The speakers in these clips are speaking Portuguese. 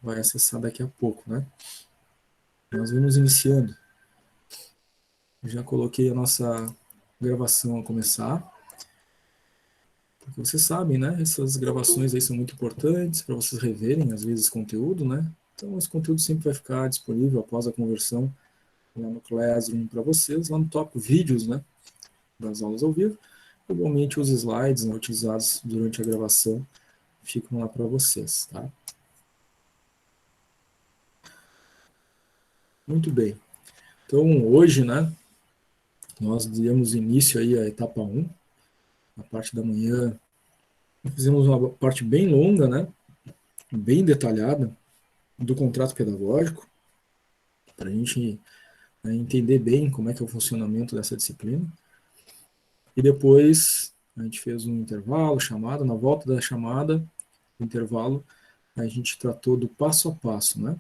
vai acessar daqui a pouco, né? Nós vamos iniciando. Já coloquei a nossa gravação a começar. Porque vocês sabem, né? Essas gravações aí são muito importantes para vocês reverem, às vezes, conteúdo, né? Então, esse conteúdo sempre vai ficar disponível após a conversão lá no Classroom para vocês, lá no tópico vídeos, né? Das aulas ao vivo. Igualmente, os slides, né, utilizados durante a gravação ficam lá para vocês, tá? Muito bem. Então, hoje, né, nós demos início aí à etapa 1, na parte da manhã. Fizemos uma parte bem longa, né, bem detalhada, do contrato pedagógico, para a gente, né, entender bem como é que é o funcionamento dessa disciplina. E depois a gente fez um intervalo, chamada. Na volta da chamada, do intervalo, a gente tratou do passo a passo, né?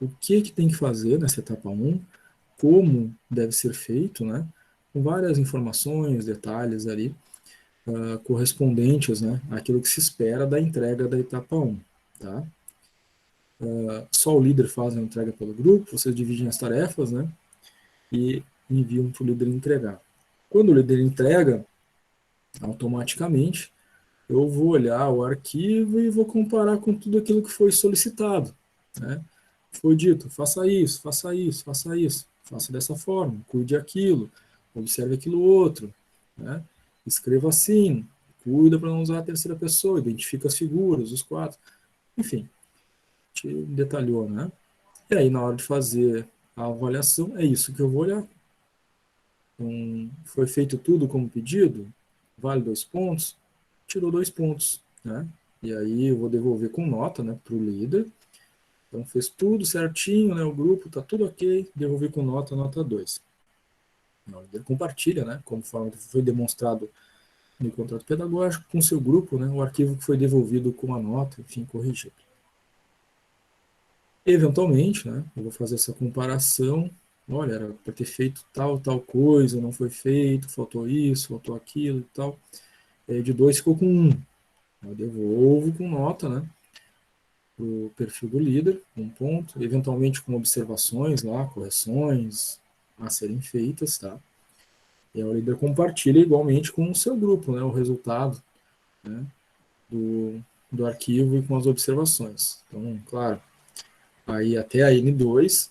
O que tem que fazer nessa etapa 1, como deve ser feito, né? Com várias informações, detalhes ali, correspondentes, né, àquilo que se espera da entrega da etapa 1, tá? Só o líder faz a entrega pelo grupo, vocês dividem as tarefas, né, e enviam para o líder entregar. Quando o líder entrega, automaticamente, eu vou olhar o arquivo e vou comparar com tudo aquilo que foi solicitado, né? Foi dito, faça isso, faça isso, faça isso, faça dessa forma, cuide aquilo, observe aquilo outro, né? Escreva assim, cuida para não usar a terceira pessoa, identifica as figuras, os quadros, enfim, te detalhou, né? E aí, na hora de fazer a avaliação, é isso que eu vou olhar. Então, foi feito tudo como pedido? Vale 2 pontos? Tirou 2 pontos, né? E aí eu vou devolver com nota, né, para o líder. Então fez tudo certinho, né? O grupo tá tudo ok, devolvi com nota, nota 2. O líder compartilha, né? Conforme foi demonstrado no contrato pedagógico, com seu grupo, né? O arquivo que foi devolvido com a nota, enfim, corrigido. Eventualmente, né? Eu vou fazer essa comparação. Olha, era para ter feito tal coisa, não foi feito, faltou isso, faltou aquilo e tal. De 2 ficou com 1. Eu devolvo com nota, né? O perfil do líder, um ponto, eventualmente com observações lá, correções a serem feitas, tá? E aí o líder compartilha igualmente com o seu grupo, né, o resultado, né, do arquivo e com as observações. Então, claro, aí até a N2,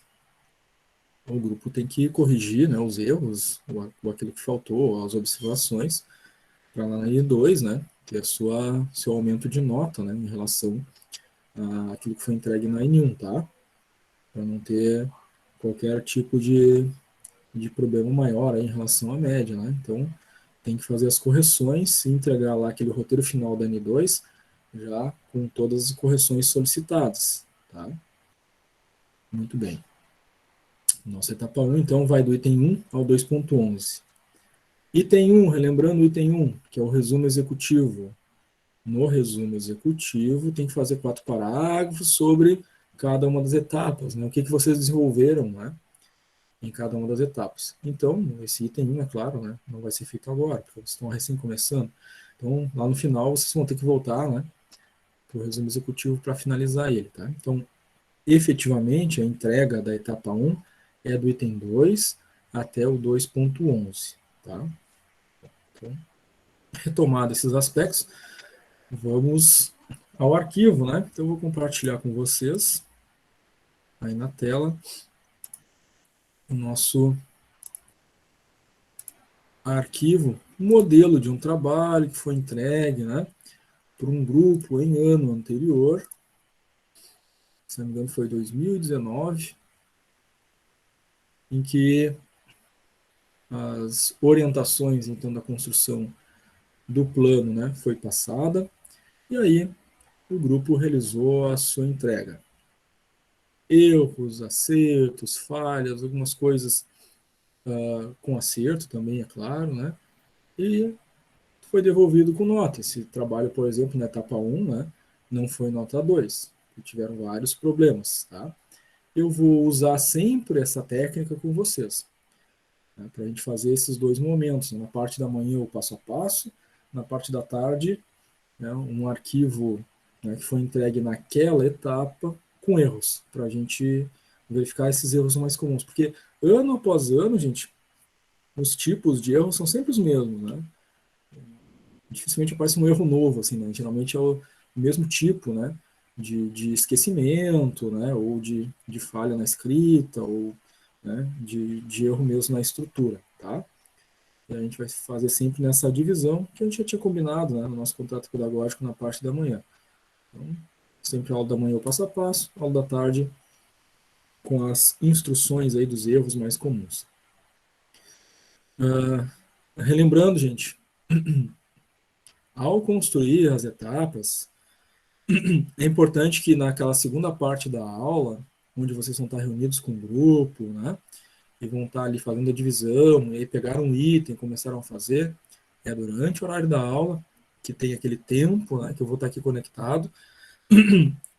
o grupo tem que corrigir, né, os erros, ou aquilo que faltou, as observações, para lá na N2, né, ter seu aumento de nota, né, em relação àquilo que foi entregue na N1, tá? Para não ter qualquer tipo de problema maior aí em relação à média, né? Então, tem que fazer as correções e entregar lá aquele roteiro final da N2 já com todas as correções solicitadas, tá? Muito bem. Nossa etapa 1, então, vai do item 1 ao 2.11. Item 1, relembrando o item 1, que é o resumo executivo. No resumo executivo, tem que fazer 4 parágrafos sobre cada uma das etapas, né? O que vocês desenvolveram, né, em cada uma das etapas. Então, esse item 1, é claro, né, não vai ser feito agora, porque vocês estão recém começando. Então, lá no final, vocês vão ter que voltar, né, para o resumo executivo para finalizar ele, tá? Então, efetivamente, a entrega da etapa 1 é do item 2 até o 2.11, tá? Então, retomado esses aspectos, vamos ao arquivo, né? Então, eu vou compartilhar com vocês, aí na tela, o nosso arquivo, modelo de um trabalho que foi entregue, né, por um grupo em ano anterior, se não me engano foi 2019, em que as orientações então da construção do plano, né, foi passada, e aí o grupo realizou a sua entrega. Erros, acertos, falhas, algumas coisas com acerto também, é claro, né, e foi devolvido com nota. Esse trabalho, por exemplo, na etapa 1, né, não foi nota 2, tiveram vários problemas, tá? Eu vou usar sempre essa técnica com vocês, né, para a gente fazer esses 2 momentos. Na parte da manhã, o passo a passo, na parte da tarde, né, um arquivo, né, que foi entregue naquela etapa, com erros, para a gente verificar esses erros mais comuns. Porque ano após ano, gente, os tipos de erros são sempre os mesmos, né? Dificilmente aparece um erro novo, assim, né? Geralmente é o mesmo tipo, né? De esquecimento, né? Ou de falha na escrita, ou né? de erro mesmo na estrutura, tá? E a gente vai fazer sempre nessa divisão que a gente já tinha combinado, né? No nosso contrato pedagógico na parte da manhã. Então, sempre a aula da manhã o passo a passo, a aula da tarde com as instruções aí dos erros mais comuns. Relembrando, gente, ao construir as etapas, é importante que naquela segunda parte da aula, onde vocês vão estar reunidos com o grupo, né, e vão estar ali fazendo a divisão, e aí pegaram um item, começaram a fazer, é durante o horário da aula, que tem aquele tempo, né, que eu vou estar aqui conectado,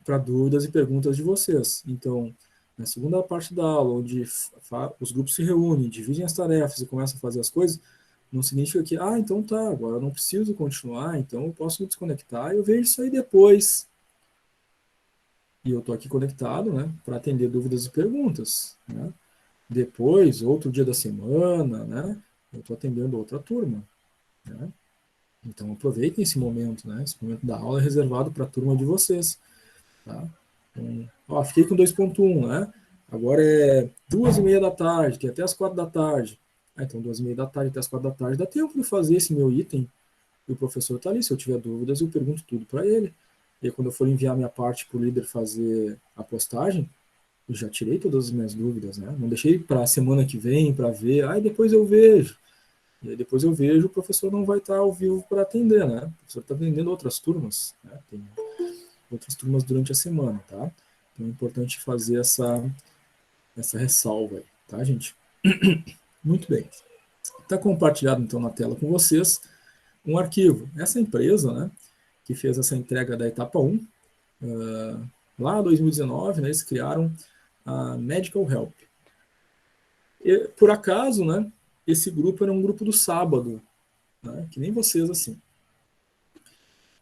para dúvidas e perguntas de vocês. Então, na segunda parte da aula, onde os grupos se reúnem, dividem as tarefas e começam a fazer as coisas, não significa que, então tá, agora eu não preciso continuar, então eu posso me desconectar e eu vejo isso aí depois. E eu estou aqui conectado, né, para atender dúvidas e perguntas, né? Depois, outro dia da semana, né, eu estou atendendo outra turma, né? Então aproveitem esse momento, né? Esse momento da aula é reservado para a turma de vocês, tá? Então, fiquei com 2.1, né? Agora é 2h30 da tarde, que é até as 4 da tarde. Então 2h30 da tarde até as 4 da tarde dá tempo de fazer esse meu item. E o professor está ali. Se eu tiver dúvidas, eu pergunto tudo para ele. E aí, quando eu for enviar minha parte para o líder fazer a postagem, eu já tirei todas as minhas dúvidas, né? Não deixei para a semana que vem para ver. Depois eu vejo. E aí depois eu vejo, o professor não vai estar ao vivo para atender, né? O professor está atendendo outras turmas, né? Tem outras turmas durante a semana, tá? Então é importante fazer essa ressalva aí, tá, gente? Muito bem. Está compartilhado, então, na tela com vocês um arquivo. Essa empresa, né, que fez essa entrega da etapa 1, lá em 2019, né, eles criaram a Medical Help. E, por acaso, né, esse grupo era um grupo do sábado, né, que nem vocês, assim.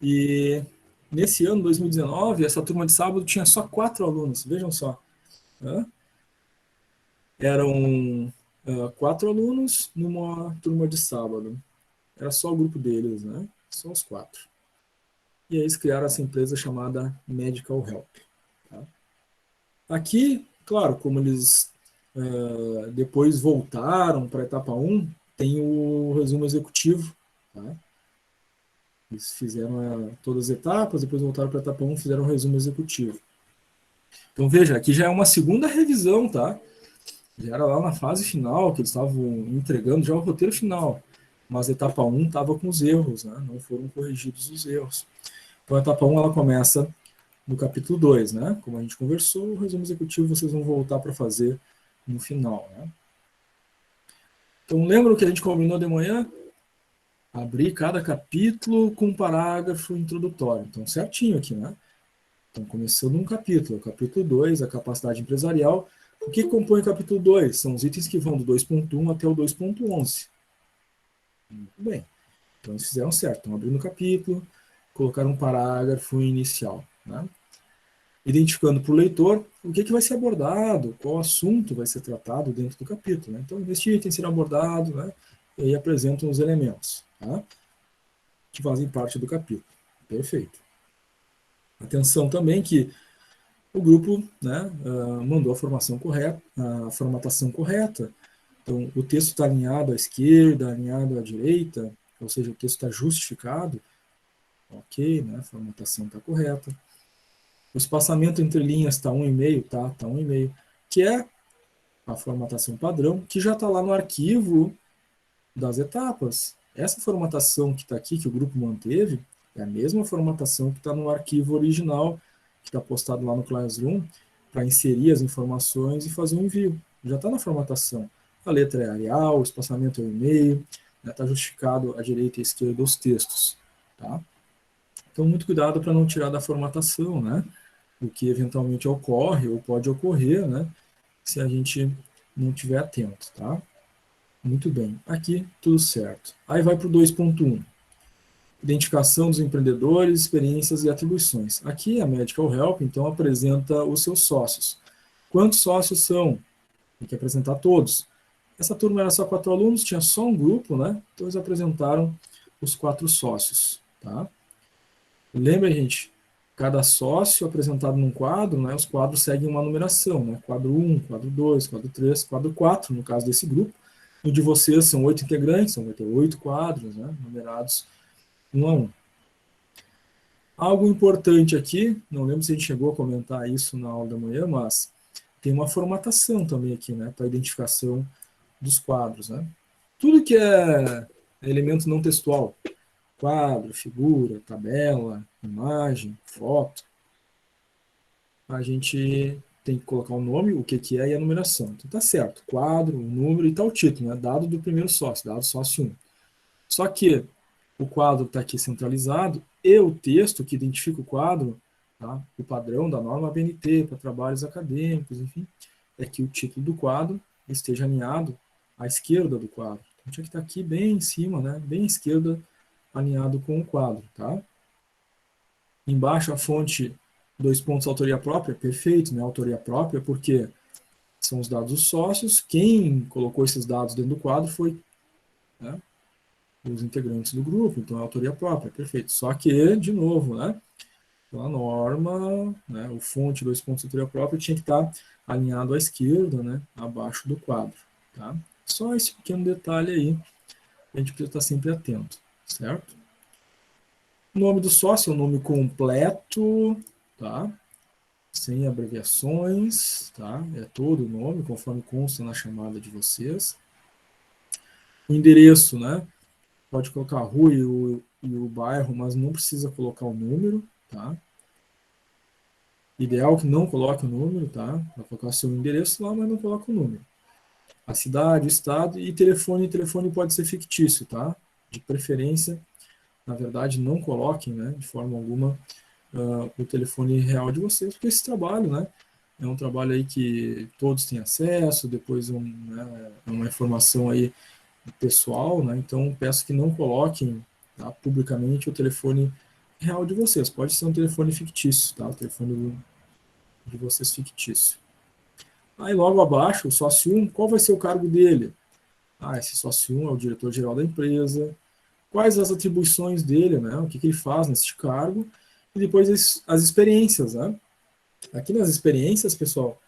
E nesse ano, 2019, essa turma de sábado tinha só 4 alunos, vejam só. Né? Eram 4 alunos numa turma de sábado. Era só o grupo deles, né? Só os 4. E aí eles criaram essa empresa chamada Medical Help. Tá? Aqui, claro, como eles depois voltaram para a etapa 1, tem o resumo executivo. Tá? Eles fizeram todas as etapas, depois voltaram para a etapa 1 e fizeram o resumo executivo. Então veja, aqui já é uma segunda revisão, tá? Já era lá na fase final, que eles estavam entregando já o roteiro final. Mas a etapa 1 estava com os erros, né? Não foram corrigidos os erros. Então a etapa 1 ela começa no capítulo 2, né? Como a gente conversou, o resumo executivo vocês vão voltar para fazer no final, né? Então lembra o que a gente combinou de manhã? Abrir cada capítulo com um parágrafo introdutório. Então certinho aqui, né? Então começando um capítulo, o capítulo 2, a capacidade empresarial. O que compõe o capítulo 2? São os itens que vão do 2.1 até o 2.11. Muito bem. Então eles fizeram certo. Estão abrindo o capítulo, colocaram um parágrafo inicial, né? Identificando para o leitor o que vai ser abordado, qual assunto vai ser tratado dentro do capítulo. Né? Então, este item será abordado, né? E aí apresentam os elementos, tá? Que fazem parte do capítulo. Perfeito. Atenção também que o grupo, né, mandou a formação correta, a formatação correta. Então, o texto está alinhado à esquerda, alinhado à direita, ou seja, o texto está justificado. Ok, né? A formatação está correta. O espaçamento entre linhas está 1,5, tá? Está 1,5, que é a formatação padrão, que já está lá no arquivo das etapas. Essa formatação que está aqui, que o grupo manteve, é a mesma formatação que está no arquivo original, que está postado lá no Classroom, para inserir as informações e fazer o envio. Já está na formatação. A letra é Arial, o espaçamento é 1,5, está justificado à direita e à esquerda os textos. Tá? Então, muito cuidado para não tirar da formatação, né? O que eventualmente ocorre ou pode ocorrer, né? Se a gente não estiver atento, tá? Muito bem. Aqui, tudo certo. Aí vai para o 2.1. identificação dos empreendedores, experiências e atribuições. Aqui a Medical Help, então, apresenta os seus sócios. Quantos sócios são? Tem que apresentar todos. Essa turma era só 4 alunos, tinha só um grupo, né? Então eles apresentaram os 4 sócios, tá? Lembra, gente, cada sócio apresentado num quadro, né? Os quadros seguem uma numeração, né? Quadro 1, quadro 2, quadro 3, quadro 4, no caso desse grupo. O de vocês são 8 integrantes, então vai ter 8 quadros, né? Numerados 1 a 1. Algo importante aqui, não lembro se a gente chegou a comentar isso na aula da manhã, mas tem uma formatação também aqui, né? Para identificação dos quadros, né? Tudo que é elemento não textual, quadro, figura, tabela, imagem, foto, a gente tem que colocar o nome, o que que é e a numeração. Então tá certo, quadro, o número e tal título, né? Dado do primeiro sócio, dado sócio 1. Só que o quadro está aqui centralizado e o texto que identifica o quadro, tá? O padrão da norma ABNT para trabalhos acadêmicos, enfim, é que o título do quadro esteja alinhado à esquerda do quadro. Então tinha que estar aqui bem em cima, né? Bem à esquerda, alinhado com o quadro, tá? Embaixo a fonte, 2 pontos, autoria própria, perfeito, né? Autoria própria, porque são os dados dos sócios, quem colocou esses dados dentro do quadro foi, né, os integrantes do grupo, então é autoria própria, perfeito. Só que, de novo, né? Então a norma, né, o fonte, 2 pontos, autoria própria, tinha que estar alinhado à esquerda, né? Abaixo do quadro, tá? Só esse pequeno detalhe aí, a gente precisa estar sempre atento, certo? O nome do sócio é o nome completo, tá? Sem abreviações, tá? É todo o nome, conforme consta na chamada de vocês. O endereço, né? Pode colocar a rua e o bairro, mas não precisa colocar o número, tá? Ideal que não coloque o número, tá? Vai colocar seu endereço lá, mas não coloca o número. A cidade, o estado e telefone pode ser fictício, tá? De preferência, na verdade, não coloquem, né, de forma alguma, o telefone real de vocês, porque esse trabalho, né, é um trabalho aí que todos têm acesso, depois né, é uma informação aí pessoal, né, então peço que não coloquem, tá, publicamente o telefone real de vocês, pode ser um telefone fictício, tá, o telefone de vocês fictício. Aí logo abaixo, o sócio 1, qual vai ser o cargo dele? Ah, esse sócio 1 é o diretor-geral da empresa, quais as atribuições dele, né, o que, que ele faz nesse cargo, e depois as experiências, né. Aqui nas experiências, pessoal,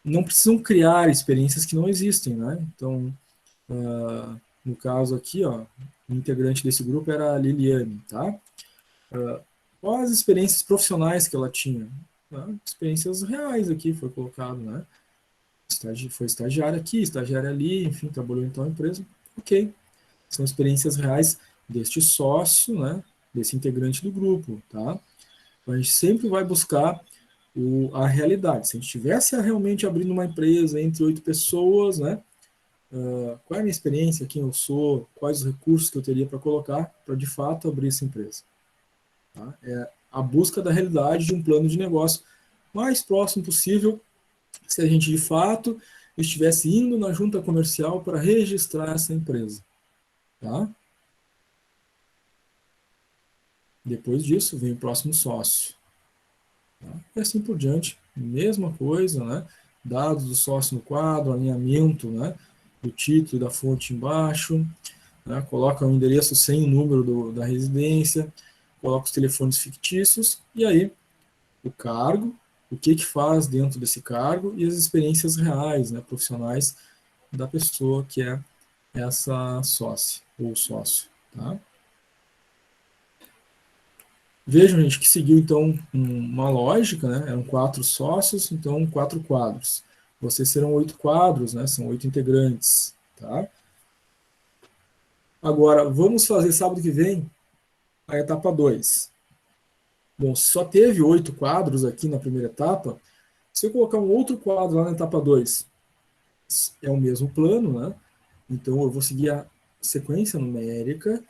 não precisam criar experiências que não existem, né? Então, no caso aqui, ó, o integrante desse grupo era a Liliane, tá? Quais as experiências profissionais que ela tinha? Experiências reais aqui, foi colocado, né? Foi estagiária aqui, estagiária ali, enfim, trabalhou em tal empresa. Ok. São experiências reais deste sócio, né? Desse integrante do grupo, tá? Então, a gente sempre vai buscar a realidade. Se a gente estivesse realmente abrindo uma empresa entre 8 pessoas, né? Qual é a minha experiência, quem eu sou, quais os recursos que eu teria para colocar para de fato abrir essa empresa. Tá? É a busca da realidade de um plano de negócio mais próximo possível, se a gente de fato estivesse indo na junta comercial para registrar essa empresa. Tá? Depois disso vem o próximo sócio. Tá? E assim por diante, mesma coisa, né? Dados do sócio no quadro, alinhamento, né, do título e da fonte embaixo, né, coloca o endereço sem o número da residência, coloca os telefones fictícios, e aí o cargo, o que que faz dentro desse cargo e as experiências reais, né, profissionais da pessoa que é essa sócia ou sócio. Tá? Vejam, gente, que seguiu, então, uma lógica, né? Eram 4 sócios, então 4 quadros. Vocês serão 8 quadros, né? São 8 integrantes, tá? Agora, vamos fazer sábado que vem a etapa 2. Bom, só teve 8 quadros aqui na primeira etapa. Se eu colocar um outro quadro lá na etapa 2, é o mesmo plano, né? Então, eu vou seguir a sequência numérica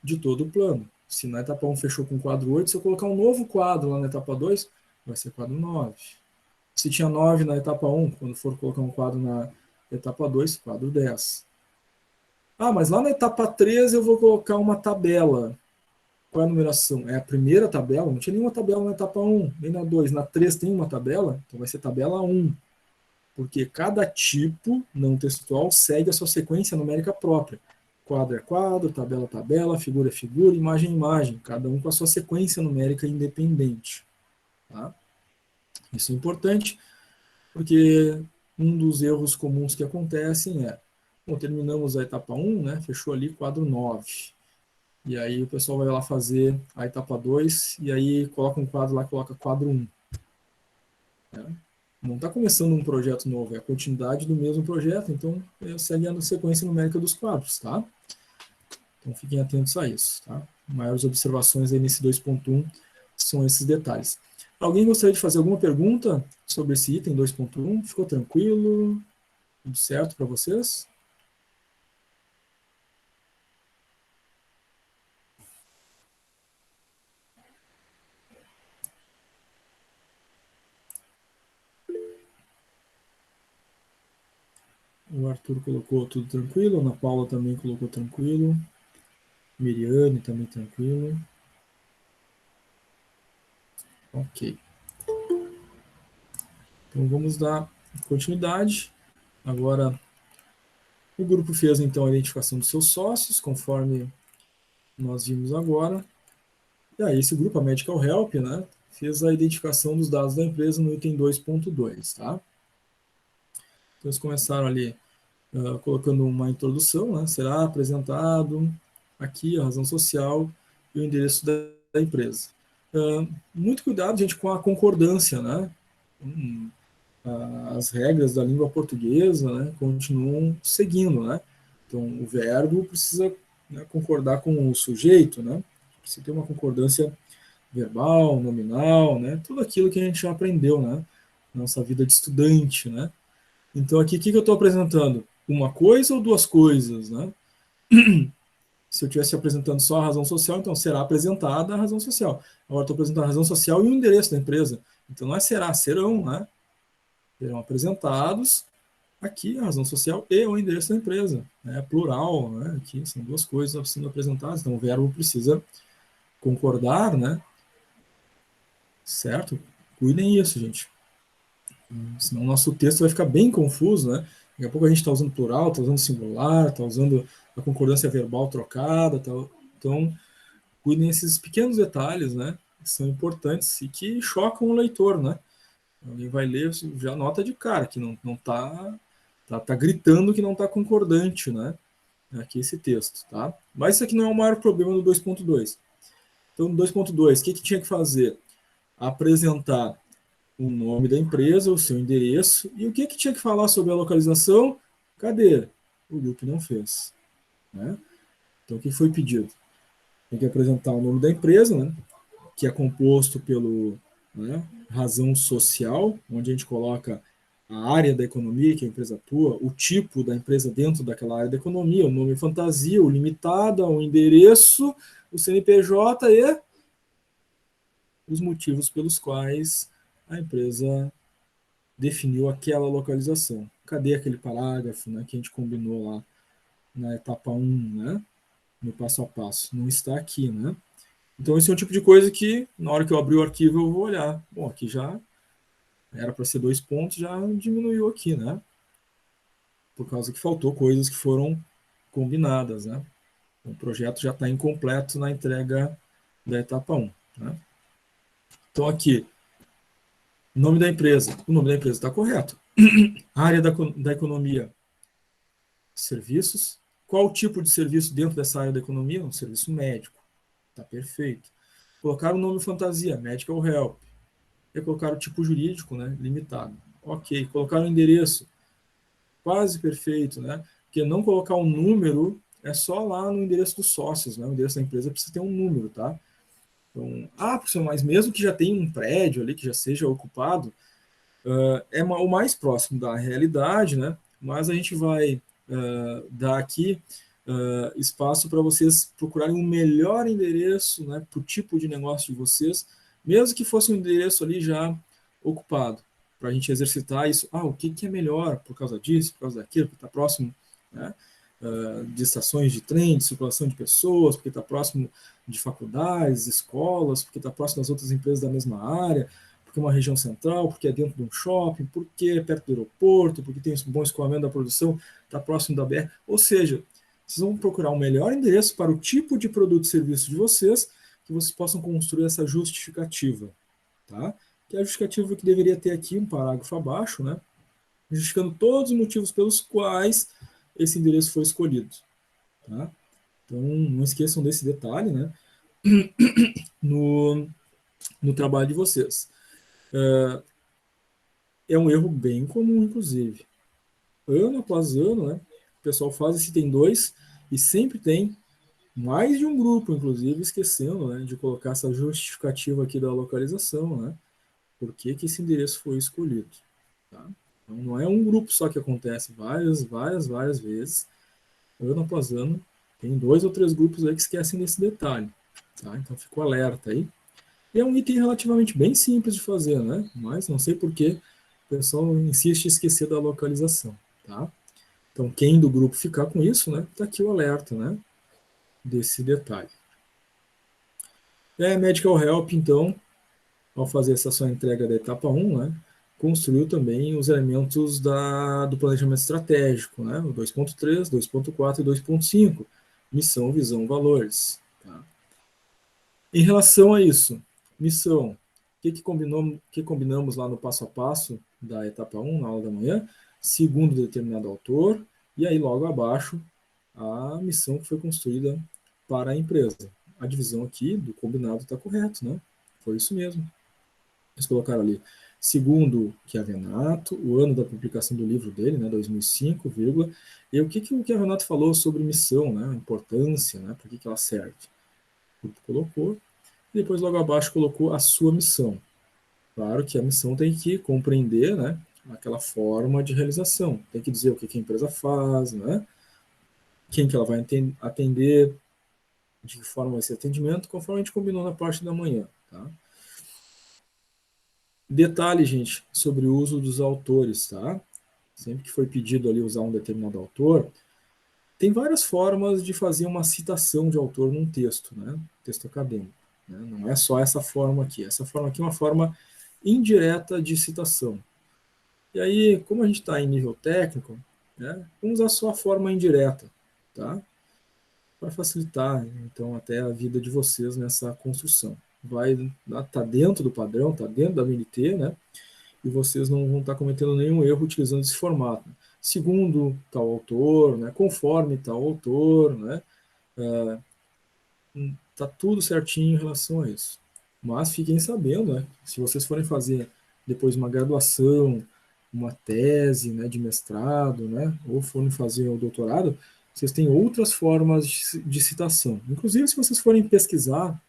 de todo o plano. Se na etapa 1 fechou com quadro 8, se eu colocar um novo quadro lá na etapa 2, vai ser quadro 9. Se tinha 9 na etapa 1, quando for colocar um quadro na etapa 2, quadro 10. Ah, mas lá na etapa 3 eu vou colocar uma tabela. Qual é a numeração? É a primeira tabela? Não tinha nenhuma tabela na etapa 1, nem na 2. Na 3 tem uma tabela? Então vai ser tabela 1. Porque cada tipo não textual segue a sua sequência numérica própria. Quadro é quadro, tabela é tabela, figura é figura, imagem é imagem. Cada um com a sua sequência numérica independente. Tá? Isso é importante, porque um dos erros comuns que acontecem é, bom, terminamos a etapa 1, né, fechou ali quadro 9. E aí o pessoal vai lá fazer a etapa 2 e aí coloca um quadro lá, coloca quadro 1. Né? Não está começando um projeto novo, é a continuidade do mesmo projeto, então segue a sequência numérica dos quadros, tá? Então fiquem atentos a isso, tá? Maiores observações aí nesse 2.1 são esses detalhes. Alguém gostaria de fazer alguma pergunta sobre esse item 2.1? Ficou tranquilo? Tudo certo para vocês? O Arthur colocou tudo tranquilo, a Ana Paula também colocou tranquilo, Miriane também tranquilo. Ok. Então vamos dar continuidade. Agora o grupo fez então a identificação dos seus sócios, conforme nós vimos agora. E aí esse grupo, a Medical Help, né, fez a identificação dos dados da empresa no item 2.2, tá? Então eles começaram ali colocando uma introdução, né, será apresentado aqui a razão social e o endereço da empresa. Muito cuidado, gente, com a concordância, né? As regras da língua portuguesa, né, continuam seguindo, né? Então, o verbo precisa, né, concordar com o sujeito, né? Precisa ter uma concordância verbal, nominal, né? Tudo aquilo que a gente já aprendeu, né? Na nossa vida de estudante, né? Então, aqui, o que eu estou apresentando? Uma coisa ou duas coisas, né? Se eu estivesse apresentando só a razão social, então será apresentada a razão social. Agora estou apresentando a razão social e o endereço da empresa. Então não é será, serão, né? Serão apresentados aqui a razão social e o endereço da empresa. É plural, né? Aqui são duas coisas sendo apresentadas. Então o verbo precisa concordar, né? Certo? Cuidem isso, gente. Senão o nosso texto vai ficar bem confuso, né? Daqui a pouco a gente está usando plural, está usando singular, está usando a concordância verbal trocada. Tá... Então, cuidem desses pequenos detalhes, né? Que são importantes e que chocam o leitor, né? Alguém vai ler, já nota de cara que não tá gritando que não está concordante, né? Aqui esse texto, tá? Mas isso aqui não é o maior problema do 2.2. Então, no 2.2, o que tinha que fazer? Apresentar o nome da empresa, o seu endereço, e o que tinha que falar sobre a localização? Cadê? O grupo não fez. Né? Então, o que foi pedido? Tem que apresentar o nome da empresa, né? Que é composto pelo, né, razão social, onde a gente coloca a área da economia que a empresa atua, o tipo da empresa dentro daquela área da economia, o nome fantasia, o limitada, o endereço, o CNPJ e os motivos pelos quais a empresa definiu aquela localização. Cadê aquele parágrafo, né, que a gente combinou lá na etapa 1, né, no passo a passo? Não está aqui, né? Então, esse é um tipo de coisa que, na hora que eu abrir o arquivo, eu vou olhar. Bom, aqui já era para ser 2 pontos, já diminuiu aqui, né? Por causa que faltou coisas que foram combinadas, né? O projeto já está incompleto na entrega da etapa 1. Né? Então, aqui, nome da empresa. O nome da empresa está correto. Área da economia, serviços. Qual o tipo de serviço dentro dessa área da economia? Um serviço médico. Está perfeito. Colocar o nome fantasia, Medical Help. E colocar o tipo jurídico, né? Limitado. Ok. Colocar o endereço. Quase perfeito, né? Porque não colocar um número é só lá no endereço dos sócios, né? O endereço da empresa precisa ter um número, tá? Então, professor, mas mesmo que já tenha um prédio ali que já seja ocupado, é o mais próximo da realidade, né? Mas a gente vai dar aqui espaço para vocês procurarem um melhor endereço, né, para o tipo de negócio de vocês, mesmo que fosse um endereço ali já ocupado, para a gente exercitar isso. O que é melhor por causa disso, por causa daquilo, que está próximo, né? de estações de trem, de circulação de pessoas, porque está próximo de faculdades, escolas, porque está próximo das outras empresas da mesma área, porque é uma região central, porque é dentro de um shopping, porque é perto do aeroporto, porque tem um bom escoamento da produção, está próximo da BR. Ou seja, vocês vão procurar um melhor endereço para o tipo de produto e serviço de vocês, que vocês possam construir essa justificativa, tá? Que é a justificativa que deveria ter aqui um parágrafo abaixo, né? Justificando todos os motivos pelos quais esse endereço foi escolhido, tá? Então, não esqueçam desse detalhe, né? No, no trabalho de vocês. É um erro bem comum, inclusive. Ano após ano, né? O pessoal faz esse tem dois e sempre tem mais de um grupo, inclusive, esquecendo, né, de colocar essa justificativa aqui da localização, né? Por que esse endereço foi escolhido, tá? Então, não é um grupo só que acontece, várias vezes, ano após ano, tem 2 ou 3 grupos aí que esquecem desse detalhe, tá? Então, fico alerta aí. E é um item relativamente bem simples de fazer, né? Mas não sei por que o pessoal insiste em esquecer da localização, tá? Então, quem do grupo ficar com isso, né? Tá aqui o alerta, né? Desse detalhe. Medical Help, então, ao fazer essa sua entrega da etapa 1, né? Construiu também os elementos do planejamento estratégico, né? O 2.3, 2.4 e 2.5. Missão, visão, valores. Tá? Em relação a isso, missão, que combinamos lá no passo a passo da etapa 1, na aula da manhã? Segundo determinado autor, e aí logo abaixo, a missão que foi construída para a empresa. A divisão aqui do combinado está correto, né? Foi isso mesmo. Eles colocaram ali, segundo Chiavenato, o ano da publicação do livro dele, né, 2005, vírgula, e o que o Chiavenato falou sobre missão, né, a importância, né, para que ela serve. Ele colocou, e depois logo abaixo colocou a sua missão. Claro que a missão tem que compreender, né, aquela forma de realização, tem que dizer o que a empresa faz, né, quem que ela vai atender, de que forma vai ser atendimento, conforme a gente combinou na parte da manhã, tá? Detalhe, gente, sobre o uso dos autores, tá? Sempre que foi pedido ali usar um determinado autor, tem várias formas de fazer uma citação de autor num texto, né? Texto acadêmico. Né? Não é só essa forma aqui. Essa forma aqui é uma forma indireta de citação. E aí, como a gente está em nível técnico, né, vamos usar só a forma indireta, tá? Para facilitar, então, até a vida de vocês nessa construção. Vai tá dentro do padrão, tá dentro da BNT, né? E vocês não vão estar cometendo nenhum erro utilizando esse formato. Segundo tal autor, né, conforme tal autor, né, tá tudo certinho em relação a isso. Mas fiquem sabendo, né, se vocês forem fazer depois uma graduação, uma tese, né, de mestrado, né, ou forem fazer o doutorado, vocês têm outras formas de citação. Inclusive, se vocês forem pesquisar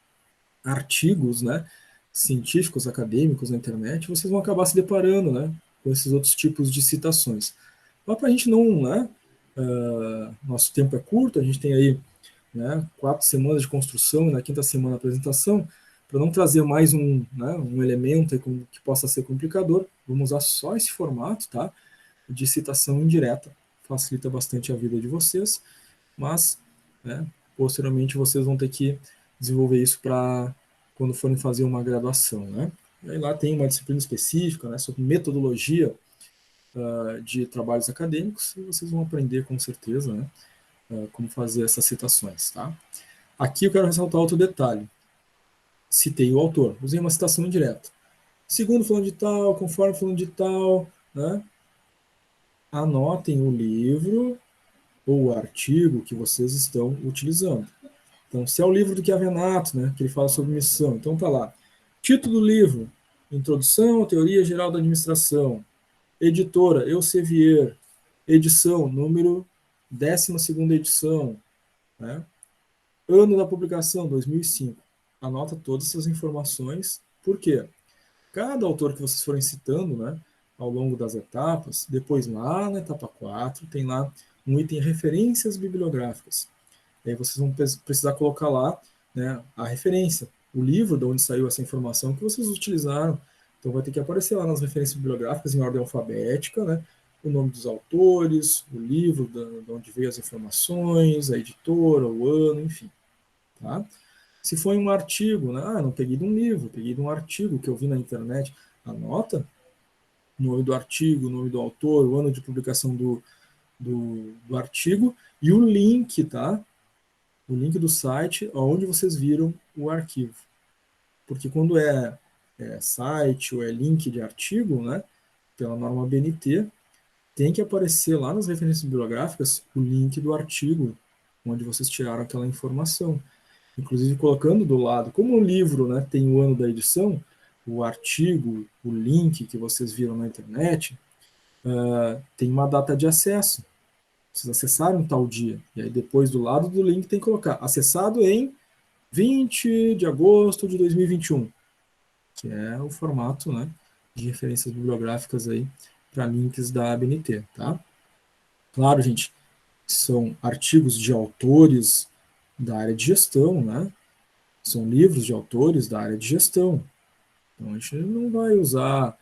artigos, né, científicos, acadêmicos na internet, vocês vão acabar se deparando, né, com esses outros tipos de citações. Mas para a gente não, né, nosso tempo é curto, a gente tem aí, né, 4 semanas de construção e na quinta semana a apresentação, para não trazer mais um elemento que possa ser complicador, vamos usar só esse formato, tá, de citação indireta, facilita bastante a vida de vocês, mas, né, posteriormente vocês vão ter que desenvolver isso para quando forem fazer uma graduação, né? E aí lá tem uma disciplina específica, né, sobre metodologia de trabalhos acadêmicos e vocês vão aprender com certeza, né, como fazer essas citações, tá? Aqui eu quero ressaltar outro detalhe. Citei o autor, usei uma citação indireta. Segundo fulano de tal, conforme fulano de tal, né? Anotem o livro ou o artigo que vocês estão utilizando. Então, se é o livro do Chiavenato, né, que ele fala sobre missão, então tá lá. Título do livro: Introdução à Teoria Geral da Administração. Editora: Elsevier. Edição: número 12ª edição. Né? Ano da publicação: 2005. Anota todas essas informações. Por quê? Cada autor que vocês forem citando, né, ao longo das etapas, depois lá na etapa 4, tem lá um item referências bibliográficas. E aí vocês vão precisar colocar lá, né, a referência, o livro de onde saiu essa informação que vocês utilizaram. Então vai ter que aparecer lá nas referências bibliográficas em ordem alfabética, né, o nome dos autores, o livro, de onde veio as informações, a editora, o ano, enfim. Tá? Se foi um artigo, né? Não peguei de um livro, peguei de um artigo que eu vi na internet, anota o nome do artigo, o nome do autor, o ano de publicação do artigo e o link, tá? O link do site onde vocês viram o arquivo. Porque quando é site ou é link de artigo, né? Pela norma BNT, tem que aparecer lá nas referências bibliográficas o link do artigo onde vocês tiraram aquela informação. Inclusive colocando do lado, como o livro, né, tem o ano da edição, o artigo, o link que vocês viram na internet, tem uma data de acesso. Vocês acessaram tal dia. E aí depois do lado do link tem que colocar acessado em 20 de agosto de 2021, que é o formato, né, de referências bibliográficas aí para links da ABNT, tá? Claro, gente, são artigos de autores da área de gestão, né? São livros de autores da área de gestão. Então, a gente não vai usar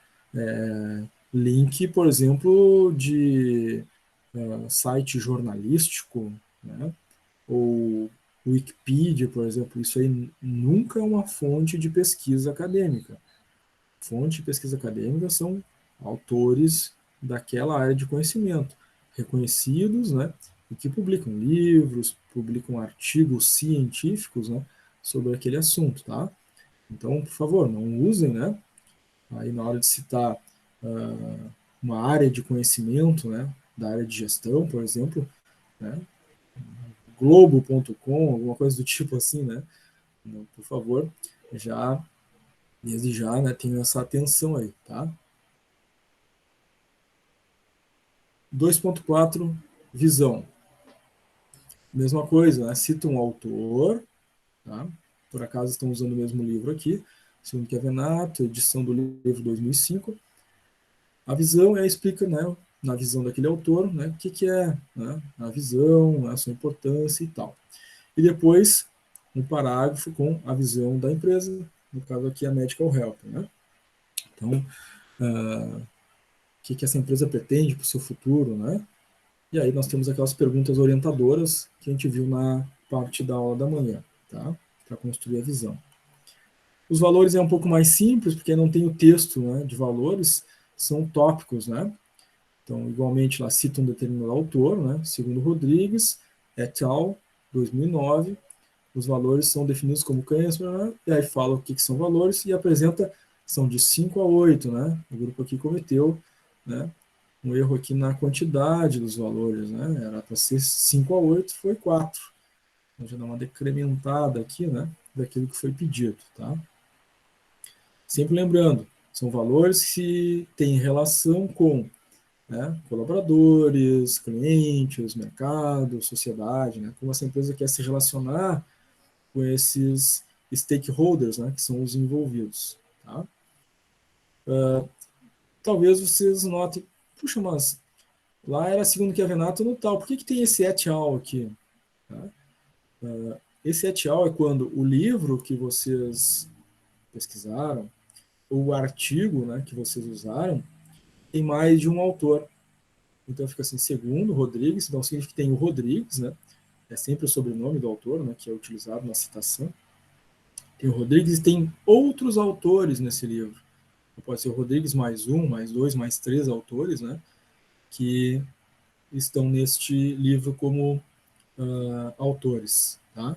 link, por exemplo, de site jornalístico, né? Ou Wikipedia, por exemplo. Isso aí nunca é uma fonte de pesquisa acadêmica. Fonte de pesquisa acadêmica são autores daquela área de conhecimento, reconhecidos, né? E que publicam livros, publicam artigos científicos, né? Sobre aquele assunto, tá? Então, por favor, não usem, né? Aí na hora de citar uma área de conhecimento, né? Da área de gestão, por exemplo, né? Globo.com, alguma coisa do tipo assim, né? Então, por favor, já, desde já, né? Tenham essa atenção aí, tá? 2.4, visão. Mesma coisa, né? Cita um autor, tá? Por acaso estão usando o mesmo livro aqui, segundo Kevenato, edição do livro 2005. A visão explica, né, na visão daquele autor, né, o que é, né, a visão, a sua importância e tal. E depois, um parágrafo com a visão da empresa, no caso aqui a Medical Help. Né? Então, o que essa empresa pretende para o seu futuro, né? E aí nós temos aquelas perguntas orientadoras que a gente viu na parte da aula da manhã, tá? Para construir a visão. Os valores é um pouco mais simples, porque não tem o texto, né, de valores, são tópicos, né? Então, igualmente, lá cita um determinado autor, né? Segundo Rodrigues, et al., 2009, os valores são definidos como cães, né? E aí fala o que são valores e apresenta, são de 5 a 8, né? O grupo aqui cometeu, né, um erro aqui na quantidade dos valores, né? Era para ser 5 a 8, foi 4. Então, já dá uma decrementada aqui, né, daquilo que foi pedido, tá? Sempre lembrando, são valores que têm relação com, né, colaboradores, clientes, mercado, sociedade, né, como essa empresa quer se relacionar com esses stakeholders, né, que são os envolvidos. Tá? Talvez vocês notem, puxa, mas lá era segundo que a Venato no tal, por que tem esse et al. Aqui? Tá? Esse et al. É quando o livro que vocês pesquisaram, ou o artigo, né, que vocês usaram, tem mais de um autor. Então fica assim, segundo Rodrigues, então significa que tem o Rodrigues, né? É sempre o sobrenome do autor, né, que é utilizado na citação. Tem o Rodrigues e tem outros autores nesse livro. Pode ser o Rodrigues mais um, mais dois, mais três autores, né, que estão neste livro como autores. Tá?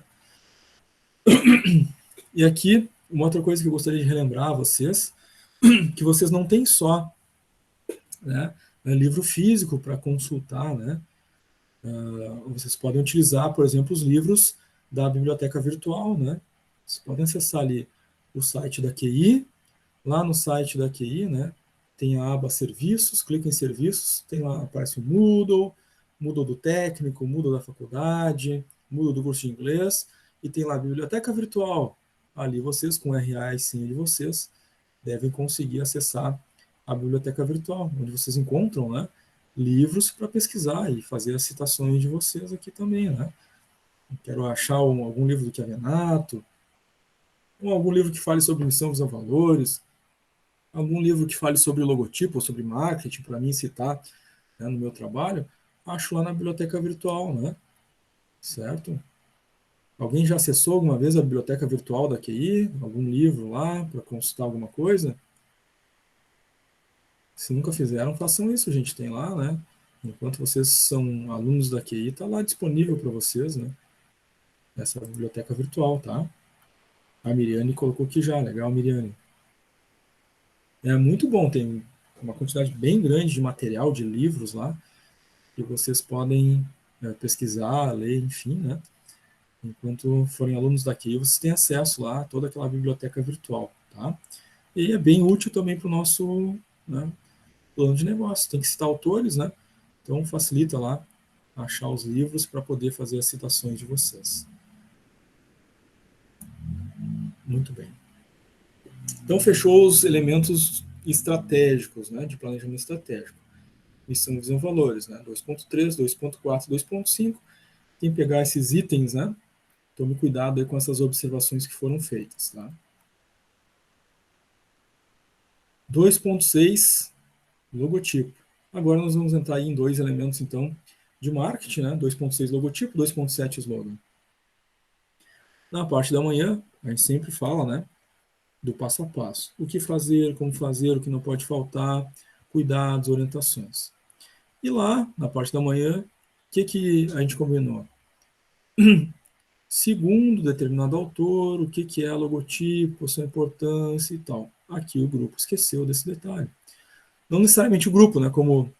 E aqui, uma outra coisa que eu gostaria de relembrar a vocês, que vocês não têm só, né, livro físico para consultar, né? Vocês podem utilizar, por exemplo, os livros da biblioteca virtual, né? Vocês podem acessar ali o site da QI, lá no site da QI, né? Tem a aba Serviços, clica em Serviços, tem lá, aparece o Moodle, Moodle do técnico, Moodle da faculdade, Moodle do curso de inglês, e tem lá a biblioteca virtual. Ali vocês, com RA e senha de vocês, devem conseguir acessar a biblioteca virtual, onde vocês encontram, né, livros para pesquisar e fazer as citações de vocês aqui também, né? Quero achar algum livro do Chiavenato, ou algum livro que fale sobre missão, visão, valores, algum livro que fale sobre logotipo, ou sobre marketing, para mim citar né, no meu trabalho, acho lá na biblioteca virtual, né? Certo? Alguém já acessou alguma vez a biblioteca virtual da QI? Algum livro lá para consultar alguma coisa? Se nunca fizeram, façam isso, a gente tem lá, né? Enquanto vocês são alunos da QI, está lá disponível para vocês, né? Essa biblioteca virtual, tá? A Miriane colocou aqui já, legal, Miriane. É muito bom, tem uma quantidade bem grande de material, de livros lá, que vocês podem pesquisar, ler, enfim, né? Enquanto forem alunos da QI, vocês têm acesso lá a toda aquela biblioteca virtual, tá? E é bem útil também para o nosso, né, plano de negócio. Tem que citar autores, né? Então facilita lá achar os livros para poder fazer as citações de vocês. Muito bem. Então fechou os elementos estratégicos, né, de planejamento estratégico. Missão, visão, valores, né? 2.3, 2.4, 2.5. Tem que pegar esses itens, né? Tome cuidado aí com essas observações que foram feitas, tá? 2.6, logotipo. Agora nós vamos entrar aí em dois elementos, então, de marketing, né? 2.6, logotipo, 2.7, slogan. Na parte da manhã, a gente sempre fala, né, do passo a passo. O que fazer, como fazer, o que não pode faltar, cuidados, orientações. E lá, na parte da manhã, o que a gente combinou? Segundo determinado autor, o que é logotipo, sua importância e tal. Aqui o grupo esqueceu desse detalhe. Não necessariamente o grupo, né, como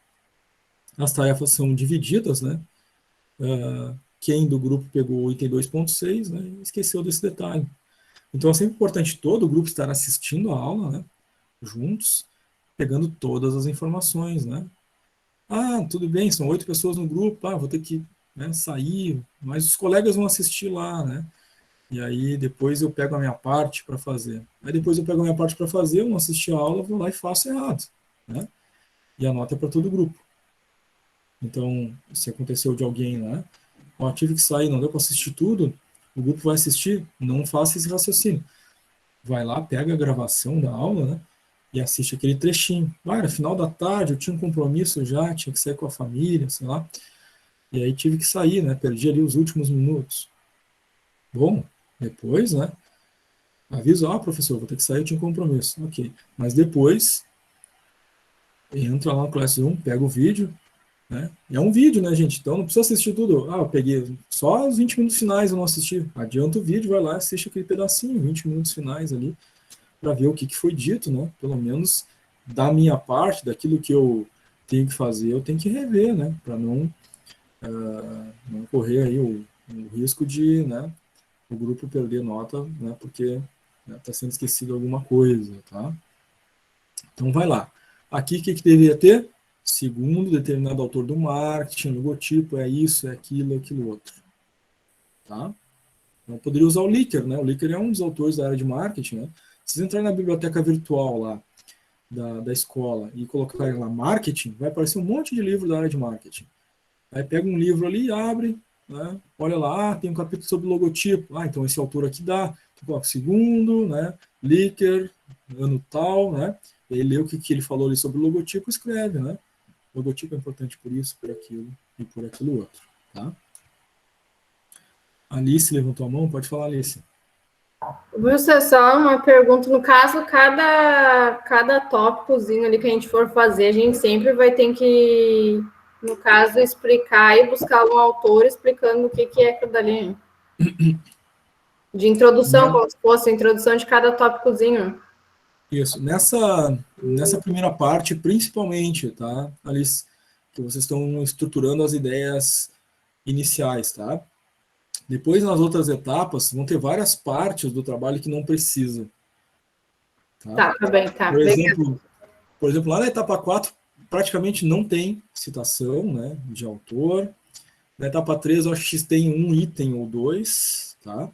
as tarefas são divididas, né, quem do grupo pegou o item 2.6, né, esqueceu desse detalhe. Então é sempre importante todo o grupo estar assistindo a aula, né, juntos, pegando todas as informações, né. Ah, tudo bem, são 8 pessoas no grupo, vou ter que, né, sair, mas os colegas vão assistir lá, né. E aí depois eu pego a minha parte para fazer. Aí depois eu pego a minha parte para fazer, eu não assisti a aula, vou lá e faço errado, né. E a nota é para todo o grupo. Então, se aconteceu de alguém, né, tive que sair, não deu para assistir tudo, o grupo vai assistir, não faça esse raciocínio. Vai lá, pega a gravação da aula, né, e assiste aquele trechinho. Era final da tarde, eu tinha um compromisso já, tinha que sair com a família, sei lá, e aí tive que sair, né, perdi ali os últimos minutos. Bom, depois, né, aviso, professor, vou ter que sair, eu tinha um compromisso. Ok, mas depois, entra lá no Classroom, pega o vídeo, né? É um vídeo, né, gente? Então não precisa assistir tudo. Eu peguei só os 20 minutos finais, eu não assisti. Adianta o vídeo, vai lá e assiste aquele pedacinho, 20 minutos finais ali, para ver o que foi dito, né? Pelo menos da minha parte, daquilo que eu tenho que fazer, eu tenho que rever, né? Para não correr aí o risco de, né, o grupo perder nota, né? Porque está sendo esquecido alguma coisa, tá? Então vai lá. Aqui o que deveria ter? Segundo determinado autor do marketing, logotipo, é isso, é aquilo outro. Tá? Então, poderia usar o Licker, né? O Licker é um dos autores da área de marketing, né? Se vocês entrarem na biblioteca virtual lá da escola e colocarem lá marketing, vai aparecer um monte de livro da área de marketing. Aí pega um livro ali, abre, né? Olha lá, tem um capítulo sobre logotipo. Então esse autor aqui dá. Coloca segundo, né? Licker, ano tal, né? E aí lê o que ele falou ali sobre o logotipo e escreve, né? O logotipo é importante por isso, por aquilo e por aquilo outro, tá? Alice levantou a mão, pode falar, Alice. Wilson, só uma pergunta. No caso, cada tópicozinho ali que a gente for fazer, a gente sempre vai ter que, no caso, explicar e buscar um autor explicando o que é aquilo dali. De introdução, como se fosse a introdução de cada tópicozinho. Isso. Nessa primeira parte, principalmente, tá, Alice, que vocês estão estruturando as ideias iniciais, tá? Depois, nas outras etapas, vão ter várias partes do trabalho que não precisa. Tá bem, tá. Por exemplo, lá na etapa 4, praticamente não tem citação, né, de autor. Na etapa 3, eu acho que tem um item ou dois, tá?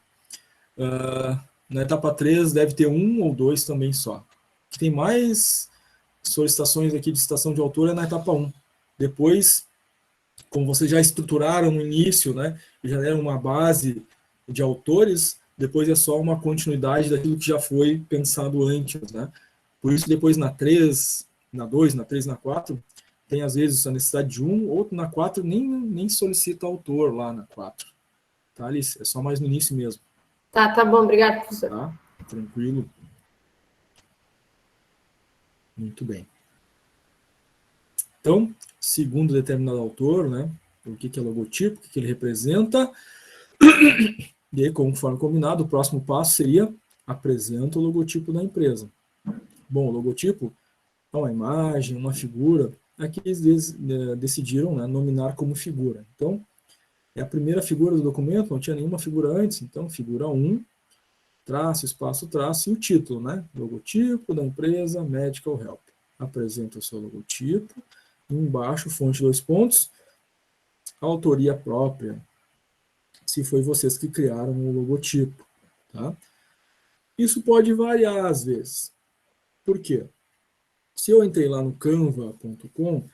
Na etapa 3, deve ter um ou dois também só. O que tem mais solicitações aqui de citação de autor é na etapa 1. Depois, como vocês já estruturaram no início, né, já deram uma base de autores, depois é só uma continuidade daquilo que já foi pensado antes, né? Por isso, depois na 3, na 2, na 3, na 4, tem às vezes a necessidade de um, outro na 4 nem solicita autor lá na 4. Tá, Alice? É só mais no início mesmo. Tá bom, obrigado, professor. Tá? Tranquilo. Muito bem. Então, segundo determinado autor, né, o que é logotipo, o que ele representa, e aí, conforme combinado, o próximo passo seria apresenta o logotipo da empresa. Bom, o logotipo é uma imagem, uma figura. Aqui eles decidiram, né, nominar como figura. Então, é a primeira figura do documento, não tinha nenhuma figura antes, então figura 1, traço, espaço, traço, e o título, né? Logotipo da empresa Medical Help. Apresenta o seu logotipo, e embaixo, fonte 2 pontos, autoria própria, se foi vocês que criaram o logotipo, tá? Isso pode variar às vezes. Por quê? Se eu entrei lá no canva.com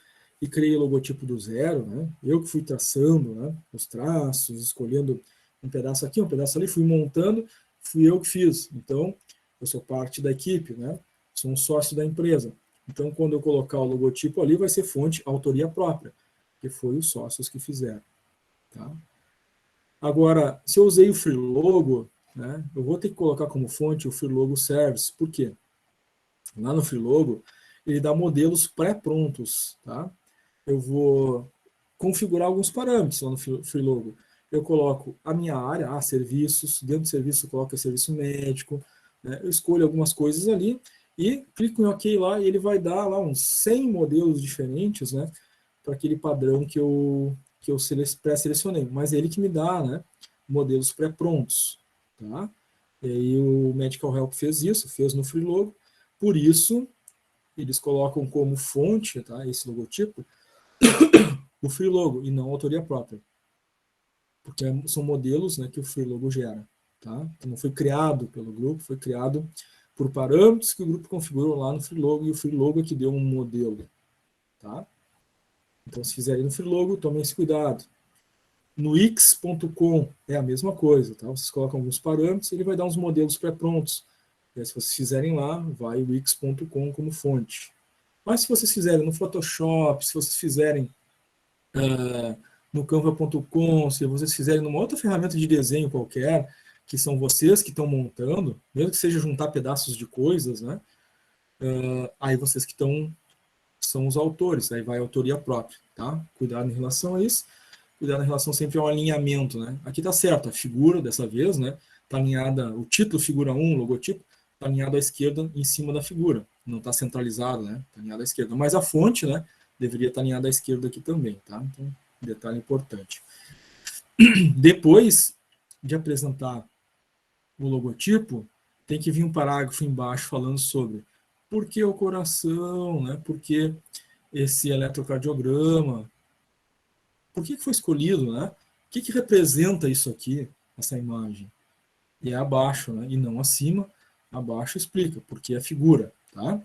e criei o logotipo do zero, né? Eu que fui traçando, né, os traços, escolhendo um pedaço aqui, um pedaço ali, fui montando, fui eu que fiz. Então, eu sou parte da equipe, né? Sou um sócio da empresa. Então, quando eu colocar o logotipo ali, vai ser fonte autoria própria, que foi os sócios que fizeram. Tá? Agora, se eu usei o Freelogo, né, eu vou ter que colocar como fonte o Freelogo Service. Por quê? Lá no Freelogo, ele dá modelos pré-prontos. Tá? Eu vou configurar alguns parâmetros lá no Freelogo. Eu coloco a minha área, serviços, dentro do serviço eu coloco o serviço médico, né? Eu escolho algumas coisas ali e clico em OK lá e ele vai dar lá uns 100 modelos diferentes, né, para aquele padrão que eu pré-selecionei. Mas é ele que me dá, né, modelos pré-prontos. Tá? E aí o Medical Help fez isso, fez no Freelogo, por isso eles colocam como fonte, tá, esse logotipo, o Freelogo e não a autoria própria. Porque são modelos, né, que o Freelogo gera. Tá? Então, não foi criado pelo grupo, foi criado por parâmetros que o grupo configurou lá no Freelogo e o Freelogo é que deu um modelo. Tá? Então, se fizerem no Freelogo, tomem esse cuidado. No Wix.com é a mesma coisa. Tá? Vocês colocam alguns parâmetros e ele vai dar uns modelos pré-prontos. Se vocês fizerem lá, vai o Wix.com como fonte. Mas se vocês fizerem no Photoshop, se vocês fizerem no Canva.com, se vocês fizerem numa outra ferramenta de desenho qualquer, que são vocês que estão montando, mesmo que seja juntar pedaços de coisas, né? Aí vocês que são os autores, aí vai a autoria própria, tá? Cuidado em relação a isso. Cuidado em relação sempre ao alinhamento, né? Aqui tá certo, a figura dessa vez, né? Tá alinhada, o título figura 1, logotipo, tá alinhado à esquerda em cima da figura. Não tá centralizado, né? Tá alinhado à esquerda. Mas a fonte, né? Deveria estar alinhada à esquerda aqui também, tá? Então, detalhe importante. Depois de apresentar o logotipo, tem que vir um parágrafo embaixo falando sobre por que o coração, né? Por que esse eletrocardiograma, por que foi escolhido, né? O que representa isso aqui, essa imagem? E é abaixo, né? E não acima. Abaixo explica porque é figura, tá?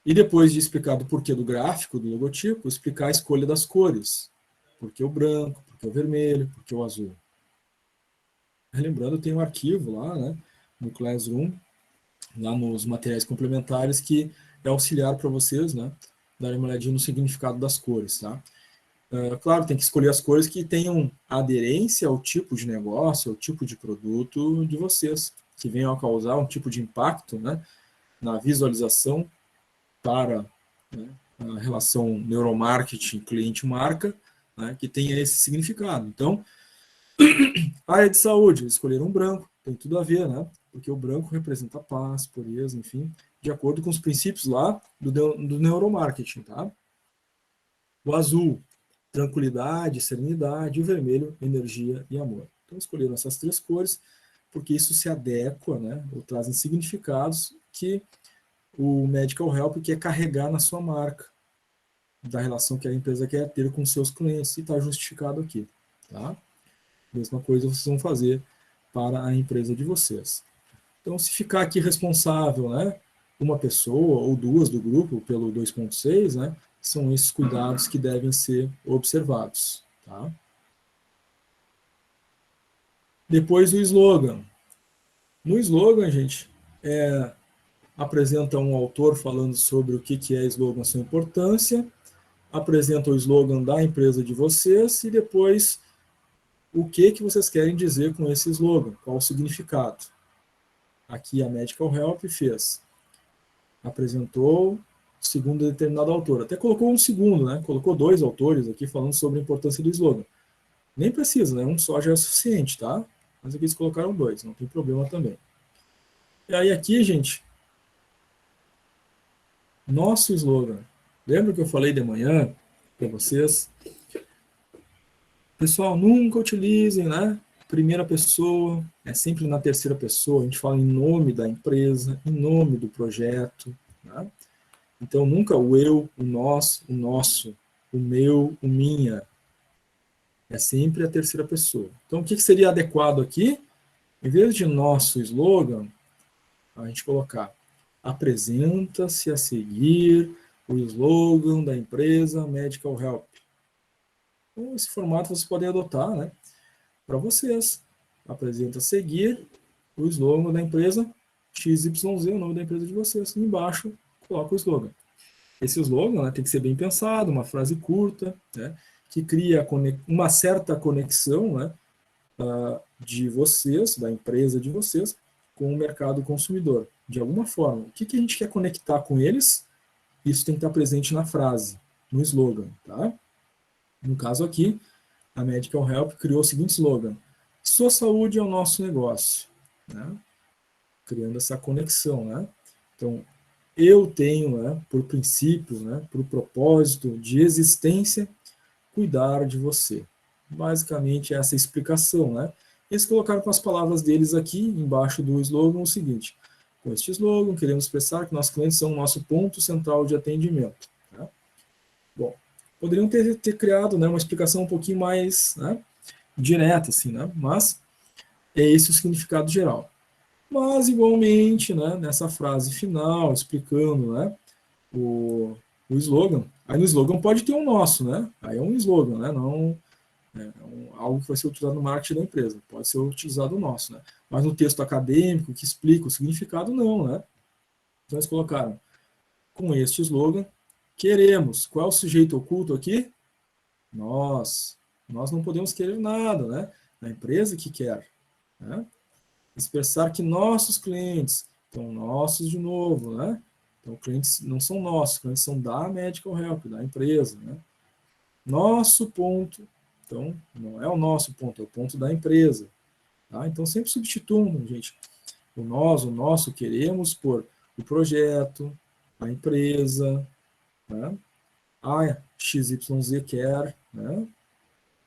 E depois de explicar o porquê do gráfico, do logotipo, explicar a escolha das cores. Por que o branco, por que o vermelho, por que o azul. Lembrando, tem um arquivo lá, né, no Classroom, lá nos materiais complementares, que é auxiliar para vocês, né, darem uma olhadinha no significado das cores, tá? Claro, tem que escolher as cores que tenham aderência ao tipo de negócio, ao tipo de produto de vocês, que venham a causar um tipo de impacto, né, na visualização para, né, a relação neuromarketing cliente-marca, né, que tenha esse significado. Então, área de saúde, escolheram um branco, tem tudo a ver, né? Porque o branco representa paz, pureza, enfim, de acordo com os princípios lá do neuromarketing, tá? O azul, tranquilidade, serenidade, e o vermelho, energia e amor. Então, escolheram essas três cores, porque isso se adequa, né? Ou trazem significados que o Medical Help quer carregar na sua marca, da relação que a empresa quer ter com seus clientes, e está justificado aqui, tá? Mesma coisa vocês vão fazer para a empresa de vocês. Então, se ficar aqui responsável, né, uma pessoa ou duas do grupo pelo 2.6, né, são esses cuidados que devem ser observados. Tá? Depois o slogan. No slogan, gente, apresenta um autor falando sobre o que é slogan, sua importância, apresenta o slogan da empresa de vocês e depois o que vocês querem dizer com esse slogan, qual o significado. Aqui a Medical Help fez, apresentou segundo determinado autor, até colocou um segundo, né? Colocou 2 autores aqui falando sobre a importância do slogan. Nem precisa, né? Um só já é suficiente, tá? Mas aqui eles colocaram 2, não tem problema também. E aí aqui, gente, nosso slogan. Lembra que eu falei de manhã para vocês? Pessoal, nunca utilizem, né? Primeira pessoa, é sempre na terceira pessoa, a gente fala em nome da empresa, em nome do projeto, né? Então, nunca o eu, o nós, o nosso, o meu, o minha. É sempre a terceira pessoa. Então, o que seria adequado aqui? Em vez de nosso slogan, a gente colocar apresenta-se a seguir o slogan da empresa Medical Help. Então, esse formato vocês podem adotar, né? Para vocês. Apresenta a seguir o slogan da empresa XYZ, o nome da empresa de vocês. E embaixo, coloca o slogan. Esse slogan, né, tem que ser bem pensado, uma frase curta, né, que cria uma certa conexão, né, de vocês, da empresa de vocês, com o mercado consumidor. De alguma forma. O que a gente quer conectar com eles? Isso tem que estar presente na frase, no slogan. Tá? No caso aqui, a Medical Help criou o seguinte slogan: sua saúde é o nosso negócio. Né? Criando essa conexão. Né? Então, eu tenho, né, por princípio, né, por propósito de existência, cuidar de você. Basicamente, essa explicação. Né? Eles colocaram com as palavras deles aqui, embaixo do slogan, o seguinte: com este slogan, queremos expressar que nossos clientes são o nosso ponto central de atendimento. Né? Bom, poderiam ter criado, né, uma explicação um pouquinho mais, né, direta, assim, né? Mas é esse o significado geral. Mas, igualmente, né, nessa frase final, explicando, né, o slogan, aí no slogan pode ter um nosso, né? Aí é um slogan, né? Não algo que vai ser utilizado no marketing da empresa. Pode ser utilizado o nosso, né? Mas no texto acadêmico, que explica o significado, não, né? Então eles colocaram, com este slogan, queremos. Qual é o sujeito oculto aqui? Nós. Nós não podemos querer nada, né? A empresa que quer, né? Expressar que nossos clientes, então nossos de novo, né? Então, clientes não são nossos, clientes são da Medical Help, da empresa, né? Nosso ponto, então, não é o nosso ponto, é o ponto da empresa. Tá? Então, sempre substituam, gente, o nós, o nosso, queremos por o projeto, a empresa, né? A XYZ quer, né?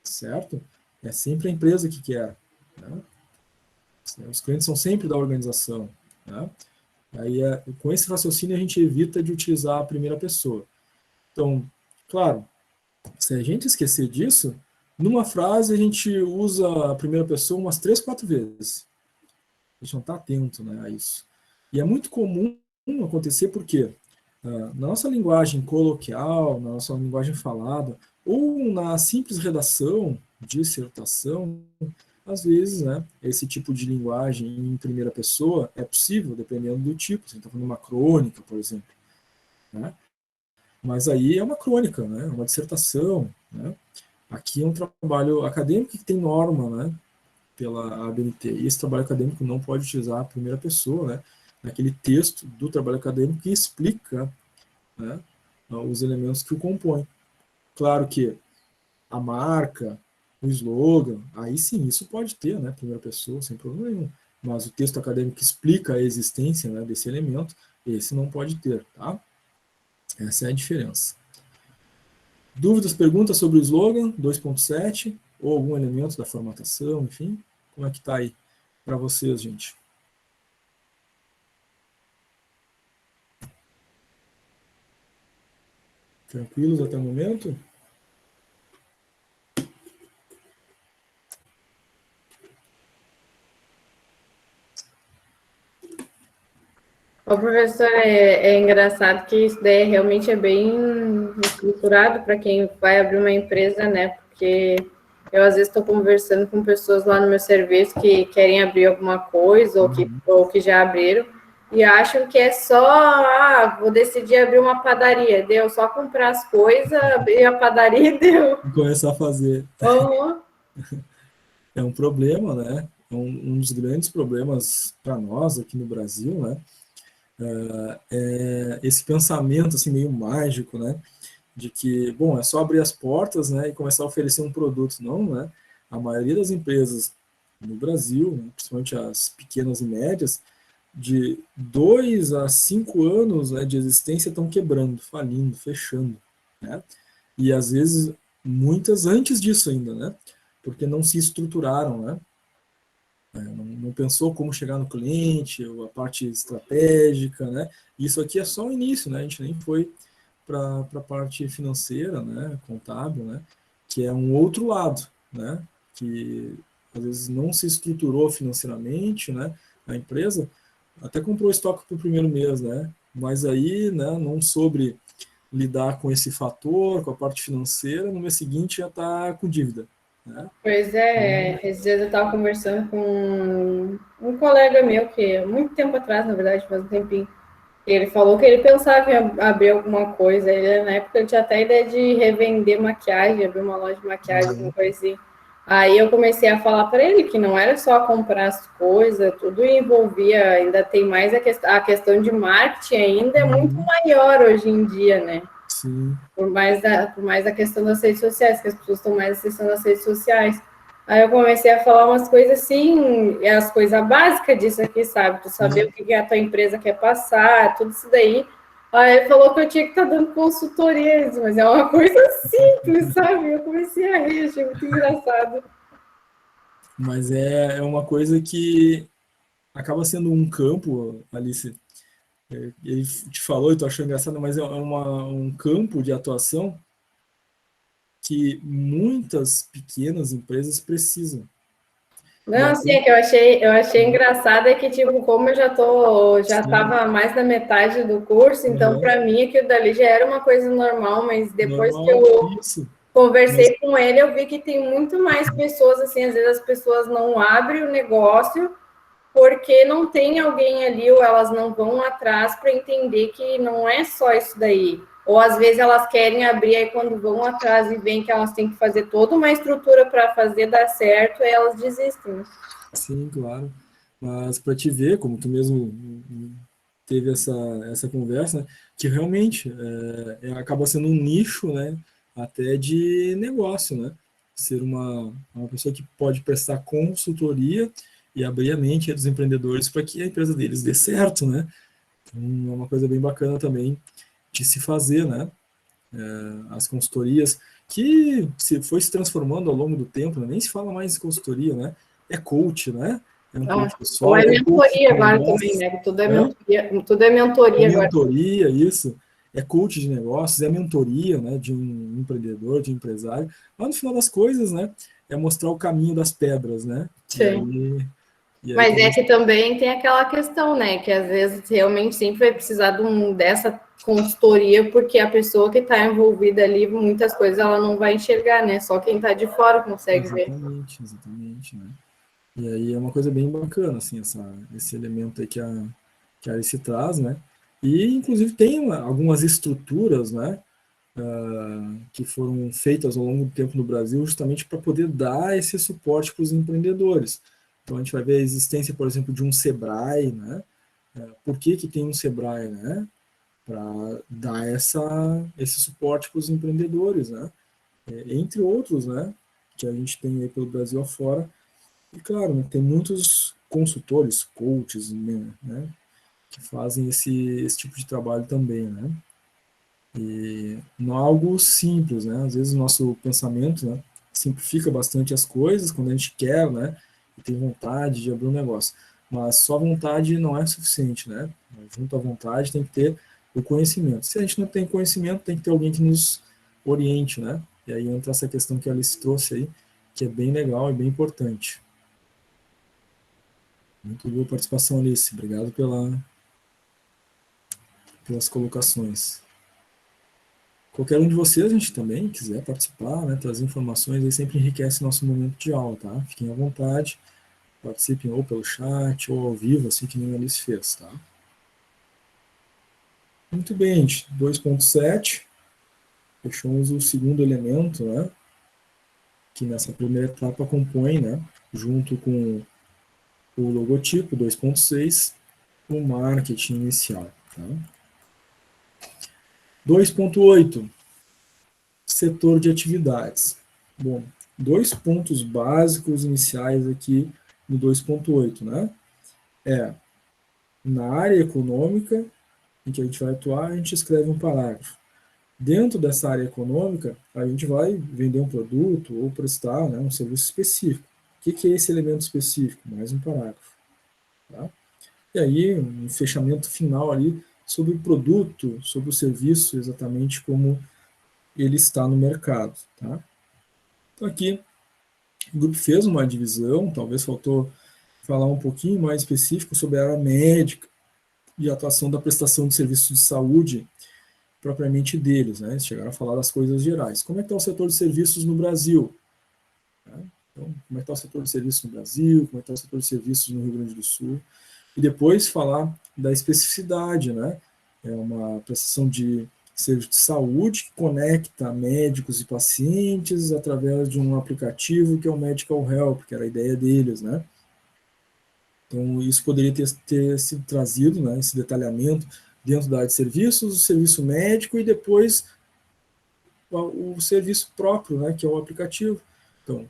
Certo? É sempre a empresa que quer, né? Os clientes são sempre da organização, né? Aí, com esse raciocínio, a gente evita de utilizar a primeira pessoa. Então, claro, se a gente esquecer disso, numa frase a gente usa a primeira pessoa umas 3, 4 vezes. A gente não está atento, né, a isso. E é muito comum acontecer porque na nossa linguagem coloquial, na nossa linguagem falada, ou na simples redação, dissertação, às vezes, né, esse tipo de linguagem em primeira pessoa é possível, dependendo do tipo. Você está falando uma crônica, por exemplo. Né? Mas aí é uma crônica, né, uma dissertação. Né? Aqui é um trabalho acadêmico que tem norma, né, pela ABNT. E esse trabalho acadêmico não pode utilizar a primeira pessoa, né, naquele texto do trabalho acadêmico que explica, né, os elementos que o compõem. Claro que a marca, o slogan, aí sim, isso pode ter, né, primeira pessoa, sem problema nenhum. Mas o texto acadêmico que explica a existência, né, desse elemento, esse não pode ter, tá? Essa é a diferença. Dúvidas, perguntas sobre o slogan 2.7 ou algum elemento da formatação, enfim? Como é que tá aí para vocês, gente? Tranquilos até o momento? Ô, professor, é engraçado que isso daí realmente é bem estruturado para quem vai abrir uma empresa, né? Porque eu, às vezes, estou conversando com pessoas lá no meu serviço que querem abrir alguma coisa ou que já abriram. e acham que é só, vou decidir abrir uma padaria, deu só comprar as coisas, abrir a padaria e deu. E começar a fazer. Uhum. É um problema, né? É um dos grandes problemas para nós aqui no Brasil, né? É esse pensamento assim meio mágico, né? De que, bom, é só abrir as portas, né, e começar a oferecer um produto, não, né? A maioria das empresas no Brasil, né, principalmente as pequenas e médias, de 2 a 5 anos, né, de existência estão quebrando, falindo, fechando, né? E às vezes muitas antes disso ainda, né? Porque não se estruturaram, né? Não pensou como chegar no cliente, a parte estratégica, né? Isso aqui é só o início, né? A gente nem foi para a parte financeira, né? Contábil, né? Que é um outro lado, né? Que às vezes não se estruturou financeiramente, né? A empresa até comprou estoque para o primeiro mês, né? Mas aí, né? Não soube lidar com esse fator, com a parte financeira, no mês seguinte já está com dívida, né? Pois é, esses dias eu estava conversando com um colega meu, que muito tempo atrás, na verdade, faz um tempinho, ele falou que ele pensava em abrir alguma coisa. Ele, na época, ele tinha até a ideia de revender maquiagem, abrir uma loja de maquiagem, alguma Uhum. coisa assim. Aí eu comecei a falar para ele que não era só comprar as coisas, tudo envolvia, ainda tem mais a questão de marketing ainda é muito Uhum. maior hoje em dia, né? Sim. Por mais a questão das redes sociais, que as pessoas estão mais acessando as redes sociais. Aí eu comecei a falar umas coisas assim, as coisas básicas disso aqui, sabe? Tu saber o Sim. que a tua empresa quer passar, tudo isso daí. Aí ele falou que eu tinha que estar dando consultoria, mas é uma coisa simples, sabe? Eu comecei a rir, achei muito engraçado. Mas é uma coisa que acaba sendo um campo, Alice. Ele te falou e tu achou engraçado, mas é um campo de atuação que muitas pequenas empresas precisam. E Não, sim, aí, é que eu achei engraçado é que, tipo, como eu já sim, estava mais da metade do curso, então uhum, para mim aquilo dali já era uma coisa normal, mas depois que normal, eu isso. Mas, conversei com ele, eu vi que tem muito mais pessoas, assim, às vezes as pessoas não abrem o negócio porque não tem alguém ali ou elas não vão atrás para entender que não é só isso daí. Ou às vezes elas querem abrir, aí quando vão atrás e veem que elas têm que fazer toda uma estrutura para fazer dar certo, aí elas desistem. sim, claro. Mas para te ver, como tu mesmo teve essa conversa, né, que realmente acaba sendo um nicho, né, até de negócio, né? Ser uma pessoa que pode prestar consultoria e abrir a mente dos empreendedores para que a empresa deles dê certo, né? Então, é uma coisa bem bacana também de se fazer, né? As consultorias, que foi se transformando ao longo do tempo, né? Nem se fala mais em consultoria, né? É coach, né? É um Ah, coach ou pessoal, é é um coach mentoria de agora também, negócios, né? né? Tudo é É mentoria agora. mentoria, isso. É coach de negócios, é mentoria, né? De um empreendedor, de um empresário. Mas no final das coisas, né? É mostrar o caminho das pedras, né? E Sim. aí, e aí Mas quando a é gente, que também tem aquela questão, né? Que às vezes realmente sempre vai precisar dessa consultoria, porque a pessoa que está envolvida ali, muitas coisas ela não vai enxergar, né? Só quem está de fora consegue ver. exatamente, né? E aí é uma coisa bem bacana, assim, esse elemento aí que a Alice traz, né? E, inclusive, tem algumas estruturas, né, que foram feitas ao longo do tempo no Brasil justamente para poder dar esse suporte para os empreendedores. Então, a gente vai ver a existência, por exemplo, de um SEBRAE, né? Por que tem um SEBRAE, né? Para dar esse suporte para os empreendedores, né? Entre outros, né? Que a gente tem aí pelo Brasil afora, e claro, né, tem muitos consultores, coaches, né, que fazem esse tipo de trabalho também, né? E não é algo simples, né? Às vezes o nosso pensamento, né, simplifica bastante as coisas quando a gente quer, né, e tem vontade de abrir um negócio. Mas só vontade não é suficiente, né? Junto à vontade tem que ter o conhecimento. Se a gente não tem conhecimento, tem que ter alguém que nos oriente, né? E aí entra essa questão que a Alice trouxe aí, que é bem legal e bem importante. Muito boa participação, Alice. Obrigado pelas colocações. Qualquer um de vocês, a gente também quiser participar, né, trazer informações, aí sempre enriquece nosso momento de aula, tá? Fiquem à vontade, participem ou pelo chat ou ao vivo, assim que nem a Alice fez, tá? Muito bem, 2.7, fechamos o segundo elemento, né, que nessa primeira etapa compõe, né, junto com o logotipo, 2.6, o marketing inicial. Tá? 2.8, setor de atividades. Bom, 2 pontos básicos iniciais aqui no 2.8, né? Na área econômica em que a gente vai atuar, a gente escreve um parágrafo. Dentro dessa área econômica, a gente vai vender um produto ou prestar, né, um serviço específico. O que é esse elemento específico? Mais um parágrafo. Tá? E aí, um fechamento final ali sobre o produto, sobre o serviço, exatamente como ele está no mercado. Tá? Então, aqui, o grupo fez uma divisão, talvez faltou falar um pouquinho mais específico sobre a área médica e a atuação da prestação de serviços de saúde propriamente deles, né? Eles chegaram a falar das coisas gerais. Como é que está o setor de serviços no Brasil? Né? Então, como é que está o setor de serviços no Brasil? Como é que está o setor de serviços no Rio Grande do Sul? E depois falar da especificidade, né? É uma prestação de serviço de saúde que conecta médicos e pacientes através de um aplicativo que é o Medical Help, que era a ideia deles, né? Então, isso poderia ter sido trazido, né, esse detalhamento, dentro da área de serviços, o serviço médico e depois o serviço próprio, né, que é o aplicativo. Então,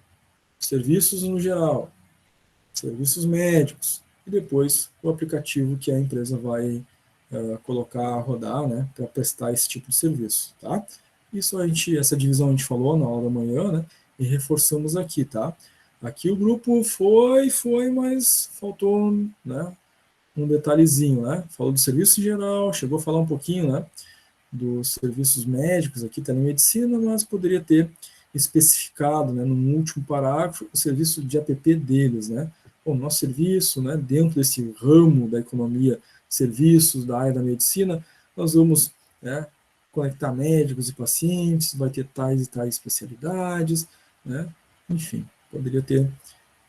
serviços no geral, serviços médicos e depois o aplicativo que a empresa vai colocar a rodar, né, para prestar esse tipo de serviço, tá? Essa divisão a gente falou na aula da manhã, né, e reforçamos aqui, tá? Aqui o grupo foi, mas faltou, né, um detalhezinho, né? Falou do serviço geral, chegou a falar um pouquinho, né, dos serviços médicos aqui, telemedicina, mas poderia ter especificado, né, no último parágrafo, o serviço de app deles, né? O nosso serviço, né, dentro desse ramo da economia, serviços da área da medicina, nós vamos, né, conectar médicos e pacientes, vai ter tais e tais especialidades, né? Enfim, poderia ter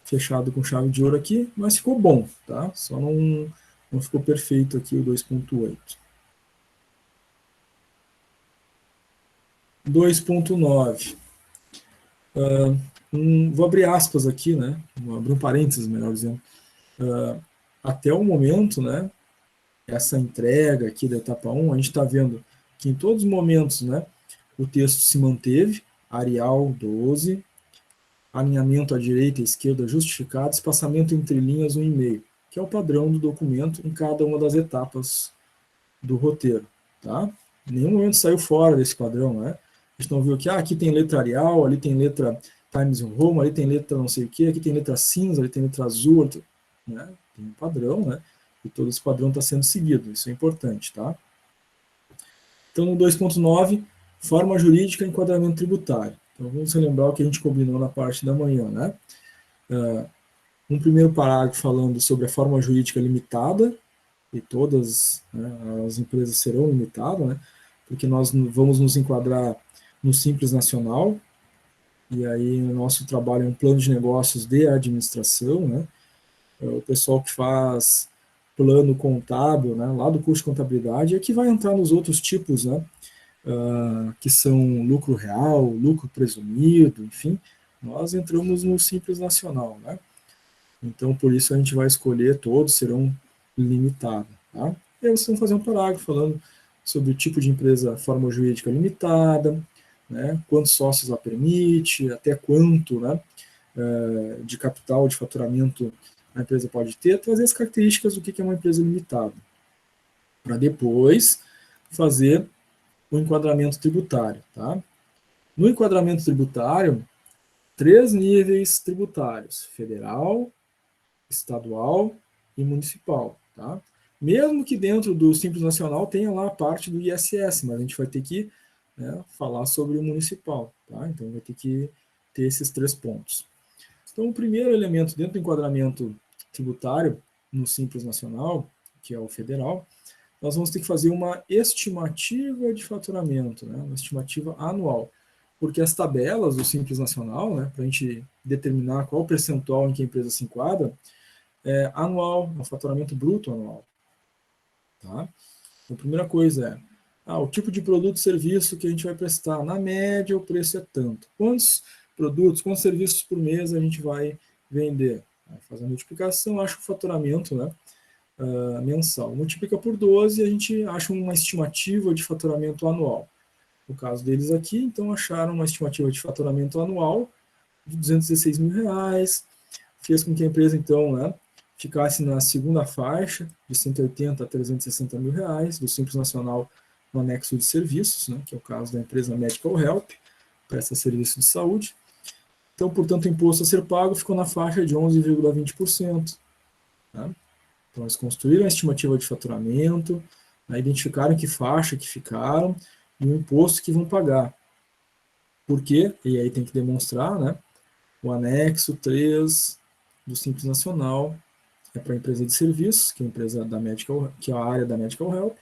fechado com chave de ouro aqui, mas ficou bom, tá? Só não ficou perfeito aqui o 2.8. 2.9. Vou abrir aspas aqui, né? Vou abrir um parênteses, melhor dizendo. Até o momento, né? Essa entrega aqui da etapa 1, a gente está vendo que em todos os momentos, né? O texto se manteve, Arial 12, alinhamento à direita e à esquerda justificado, espaçamento entre linhas 1,5, que é o padrão do documento em cada uma das etapas do roteiro, tá? Em nenhum momento saiu fora desse padrão, né? A gente não viu que aqui tem letra Arial, ali tem letra Times New Roman, ali tem letra não sei o que, aqui tem letra cinza, ali tem letra azul, né? Tem um padrão, né? E todo esse padrão está sendo seguido, isso é importante, tá? Então, no 2.9, forma jurídica e enquadramento tributário. Então, vamos relembrar o que a gente combinou na parte da manhã, né? Um primeiro parágrafo falando sobre a forma jurídica limitada, e todas, né, as empresas serão limitadas, né? Porque nós vamos nos enquadrar no Simples Nacional, e aí o nosso trabalho é um plano de negócios de administração, né? O pessoal que faz plano contábil, né, lá do curso de contabilidade, é que vai entrar nos outros tipos, né, que são lucro real, lucro presumido, enfim, nós entramos no Simples Nacional, né? Então, por isso a gente vai escolher, todos serão limitados, tá? E aí vocês vão fazer um parágrafo falando sobre o tipo de empresa, forma jurídica limitada, né, quantos sócios ela permite, até quanto, né, de capital, de faturamento a empresa pode ter, trazer as características do que é uma empresa limitada, para depois fazer o enquadramento tributário, tá? No enquadramento tributário, 3 níveis tributários: federal, estadual e municipal, tá? Mesmo que dentro do Simples Nacional tenha lá a parte do ISS, mas a gente vai ter que, né, falar sobre o municipal, tá? Então vai ter que ter esses 3 pontos. Então, o primeiro elemento dentro do enquadramento tributário no Simples Nacional, que é o federal, nós vamos ter que fazer uma estimativa de faturamento, né, uma estimativa anual, porque as tabelas do Simples Nacional, né, para a gente determinar qual o percentual em que a empresa se enquadra, é anual, é um faturamento bruto anual. Tá? Então, a primeira coisa é, o tipo de produto e serviço que a gente vai prestar. Na média, o preço é tanto. Quantos produtos, quantos serviços por mês a gente vai vender? Faz a multiplicação, acha o faturamento, né, mensal. Multiplica por 12 e a gente acha uma estimativa de faturamento anual. No caso deles aqui, então acharam uma estimativa de faturamento anual de R$216 mil, fez com que a empresa, então, né, ficasse na segunda faixa, de 180 a 360 mil reais, do Simples Nacional no anexo de serviços, né, que é o caso da empresa Medical Help, presta serviço de saúde. Então, portanto, o imposto a ser pago ficou na faixa de 11,20%. Né? Então, eles construíram a estimativa de faturamento, né, identificaram que faixa que ficaram e o imposto que vão pagar. Por quê? E aí tem que demonstrar, né? O anexo 3 do Simples Nacional é para a empresa de serviços, que é a empresa da Medical, que é a área da Medical Help.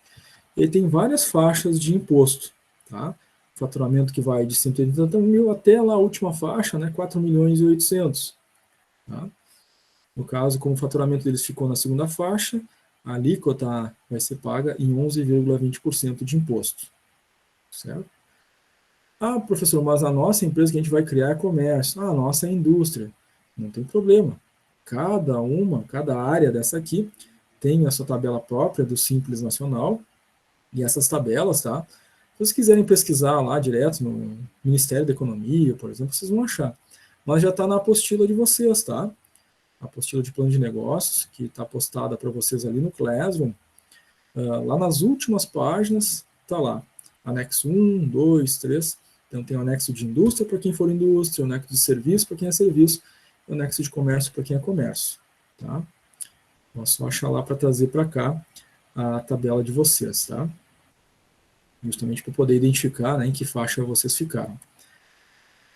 Ele tem várias faixas de imposto, tá? Faturamento que vai de 180 mil até lá a última faixa, né? 4 milhões e 800. Tá? No caso, como o faturamento deles ficou na segunda faixa, a alíquota vai ser paga em 11,20% de imposto. Certo? Ah, professor, mas a nossa empresa que a gente vai criar é comércio. Ah, a nossa é indústria. Não tem problema. Cada área dessa aqui tem a sua tabela própria do Simples Nacional. E essas tabelas, tá? Se vocês quiserem pesquisar lá direto no Ministério da Economia, por exemplo, vocês vão achar. Mas já está na apostila de vocês, tá? A apostila de plano de negócios, que está postada para vocês ali no Classroom. Lá nas últimas páginas, está lá. Anexo 1, 2, 3. Então tem o anexo de indústria para quem for indústria, o anexo de serviço para quem é serviço, o anexo de comércio para quem é comércio. Tá? Então é só achar lá para trazer para cá a tabela de vocês, tá? Justamente para poder identificar, né, em que faixa vocês ficaram.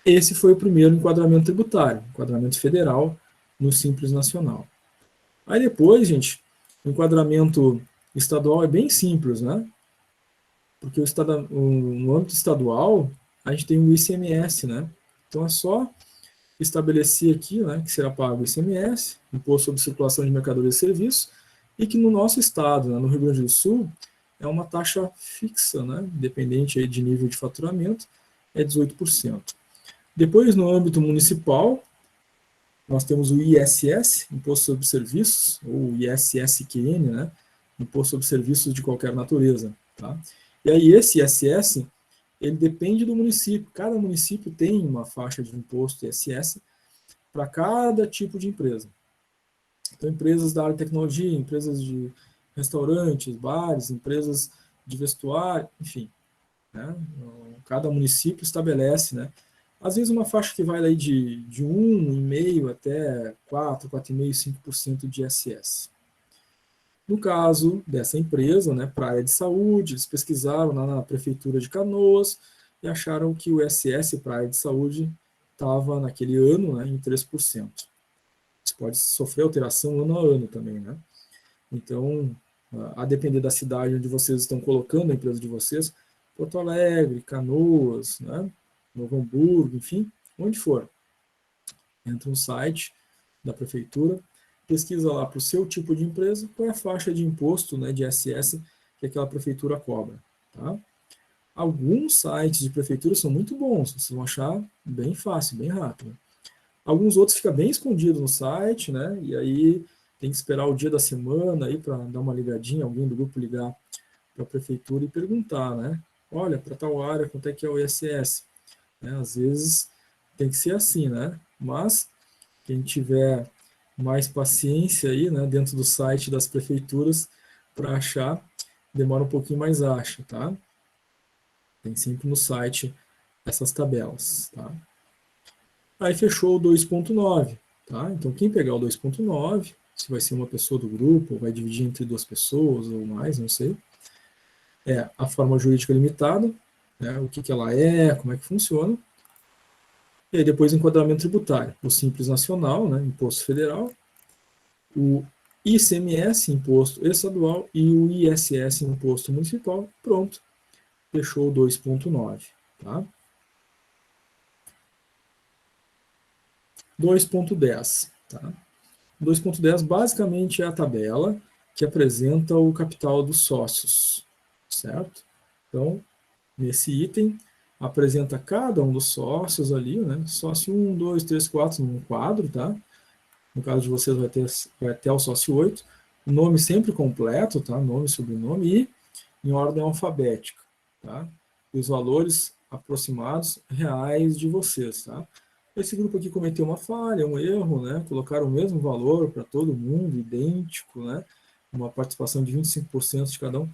Esse foi o primeiro enquadramento tributário, enquadramento federal no Simples Nacional. Aí depois, gente, o enquadramento estadual é bem simples, né? Porque no âmbito estadual, a gente tem o ICMS, né? Então é só estabelecer aqui, né, que será pago o ICMS, Imposto sobre Circulação de Mercadorias e Serviços, e que no nosso estado, né, no Rio Grande do Sul, é uma taxa fixa, né, independente aí de nível de faturamento, é 18%. Depois, no âmbito municipal, nós temos o ISS, Imposto sobre Serviços, ou ISSQN, né, Imposto sobre Serviços de qualquer natureza. Tá? E aí esse ISS, ele depende do município. Cada município tem uma faixa de imposto ISS para cada tipo de empresa. Então, empresas da área de tecnologia, empresas de restaurantes, bares, empresas de vestuário, enfim. Né? Cada município estabelece, né? Às vezes uma faixa que vai daí de 1,5% até 4, 4,5%, 5% de ISS. No caso dessa empresa, né, para a área de saúde, eles pesquisaram lá na Prefeitura de Canoas e acharam que o ISS para a área de saúde estava naquele ano, né, em 3%. Isso pode sofrer alteração ano a ano também, né? Então, a depender da cidade onde vocês estão colocando a empresa de vocês, Porto Alegre, Canoas, né, Novo Hamburgo, enfim, onde for. Entra no site da prefeitura, pesquisa lá para o seu tipo de empresa, qual é a faixa de imposto, né, de ISS que aquela prefeitura cobra. Tá? Alguns sites de prefeitura são muito bons, vocês vão achar bem fácil, bem rápido. Alguns outros ficam bem escondidos no site, né, e aí tem que esperar o dia da semana aí para dar uma ligadinha, alguém do grupo ligar para a prefeitura e perguntar, né, olha, para tal área, quanto é que é o ISS? Né, às vezes tem que ser assim, né, mas quem tiver mais paciência aí, né, dentro do site das prefeituras para achar, demora um pouquinho mais acha, tá? Tem sempre no site essas tabelas, tá? Aí fechou o 2.9, tá? Então quem pegar o 2.9, se vai ser uma pessoa do grupo, ou vai dividir entre duas pessoas ou mais, não sei, é a forma jurídica limitada, né, o que ela é, como é que funciona, e aí depois o enquadramento tributário, o Simples Nacional, né, Imposto Federal, o ICMS, Imposto Estadual, e o ISS, Imposto Municipal, pronto, fechou o 2.9, tá? 2.10, tá? 2.10 basicamente é a tabela que apresenta o capital dos sócios, certo? Então, nesse item, apresenta cada um dos sócios ali, né? Sócio 1, 2, 3, 4, num quadro, tá? No caso de vocês vai ter o sócio 8. O nome sempre completo, tá? Nome, sobrenome e em ordem alfabética, tá? E os valores aproximados reais de vocês, tá? Esse grupo aqui cometeu uma falha, um erro, né? Colocaram o mesmo valor para todo mundo, idêntico, né? Uma participação de 25% de cada um.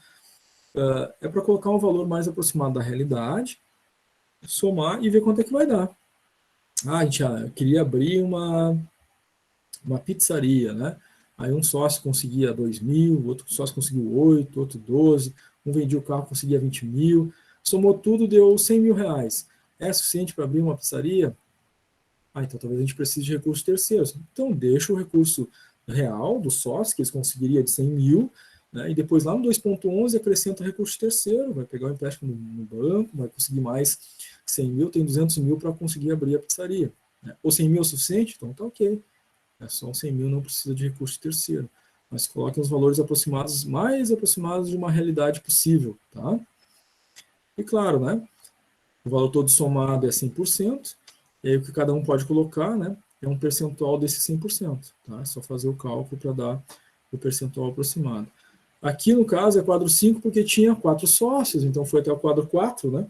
É para colocar um valor mais aproximado da realidade, somar e ver quanto é que vai dar. A gente queria abrir uma pizzaria, né? Aí um sócio conseguia 2.000, outro sócio conseguiu 8, outro 12, um vendia o carro, conseguia 20 mil, somou tudo, deu 100 mil reais. É suficiente para abrir uma pizzaria? Então talvez a gente precise de recursos terceiros. Então deixa o recurso real dos sócios, que eles conseguiriam de 100 mil, né? E depois lá no 2.11 acrescenta recurso terceiro, vai pegar o empréstimo no banco, vai conseguir mais 100 mil, tem 200 mil para conseguir abrir a pizzaria. Né? Ou 100 mil é o suficiente? Então tá ok. Só 100 mil não precisa de recurso terceiro. Mas coloquem os valores aproximados, mais aproximados de uma realidade possível, tá? E claro, né? O valor todo somado é 100%, e aí o que cada um pode colocar, né? É um percentual desse 100%, tá? É só fazer o cálculo para dar o percentual aproximado. Aqui, no caso, é quadro 5, porque tinha 4 sócios, então foi até o quadro 4, né?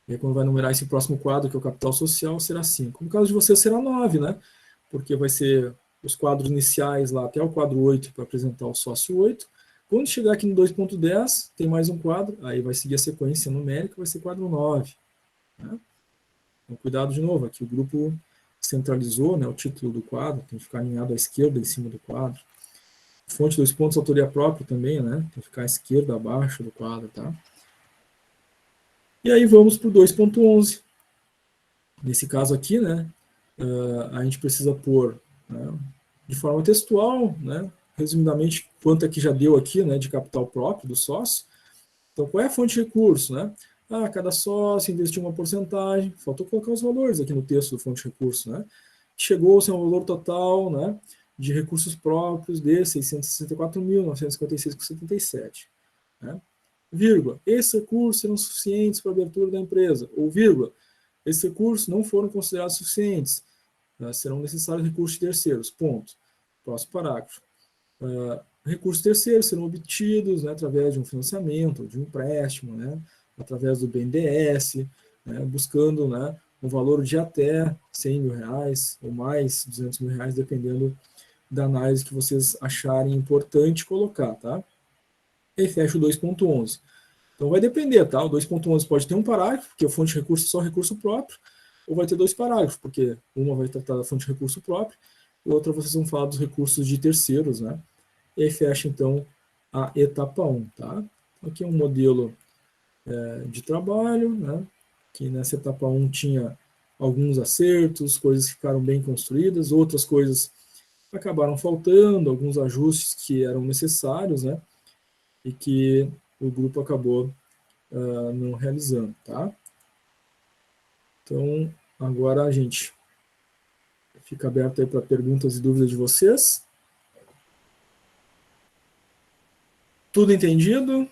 E aí, quando vai numerar esse próximo quadro, que é o capital social, será 5. No caso de vocês, será 9, né? Porque vai ser os quadros iniciais lá até o quadro 8 para apresentar o sócio 8. Quando chegar aqui no 2.10, tem mais um quadro, aí vai seguir a sequência numérica, vai ser quadro 9. Né? Então, cuidado de novo, aqui o grupo centralizou, né, o título do quadro, tem que ficar alinhado à esquerda em cima do quadro. Fonte 2 pontos, autoria própria também, né, tem que ficar à esquerda abaixo do quadro, tá? E aí vamos para o 2.11. Nesse caso aqui, né, a gente precisa pôr, né, de forma textual, né, resumidamente, quanto é que já deu aqui, né, de capital próprio do sócio. Então, qual é a fonte de recurso, né? Cada sócio investiu uma porcentagem, faltou colocar os valores aqui no texto do fonte de recurso, né? Chegou-se a um valor total, né, de recursos próprios de 664.956,77, né? Vírgula, esses recursos serão suficientes para a abertura da empresa, ou vírgula, esses recursos não foram considerados suficientes, né, serão necessários recursos terceiros, ponto. Próximo parágrafo. Recursos terceiros serão obtidos, né, através de um financiamento, de um empréstimo, né, através do BNDES, né, buscando, né, um valor de até 100 mil reais ou mais 200 mil reais, dependendo da análise que vocês acharem importante colocar, tá? E fecha o 2.11. Então vai depender, tá? O 2.11 pode ter um parágrafo, porque a fonte de recurso é só recurso próprio, ou vai ter 2 parágrafos, porque uma vai tratar da fonte de recurso próprio, e outra vocês vão falar dos recursos de terceiros, né? E aí fecha, então, a etapa 1, tá? Aqui é um modelo de trabalho, né? Que nessa etapa 1 tinha alguns acertos, coisas que ficaram bem construídas, outras coisas acabaram faltando, alguns ajustes que eram necessários, né? E que o grupo acabou não realizando, tá? Então, agora a gente fica aberto aí para perguntas e dúvidas de vocês. Tudo entendido?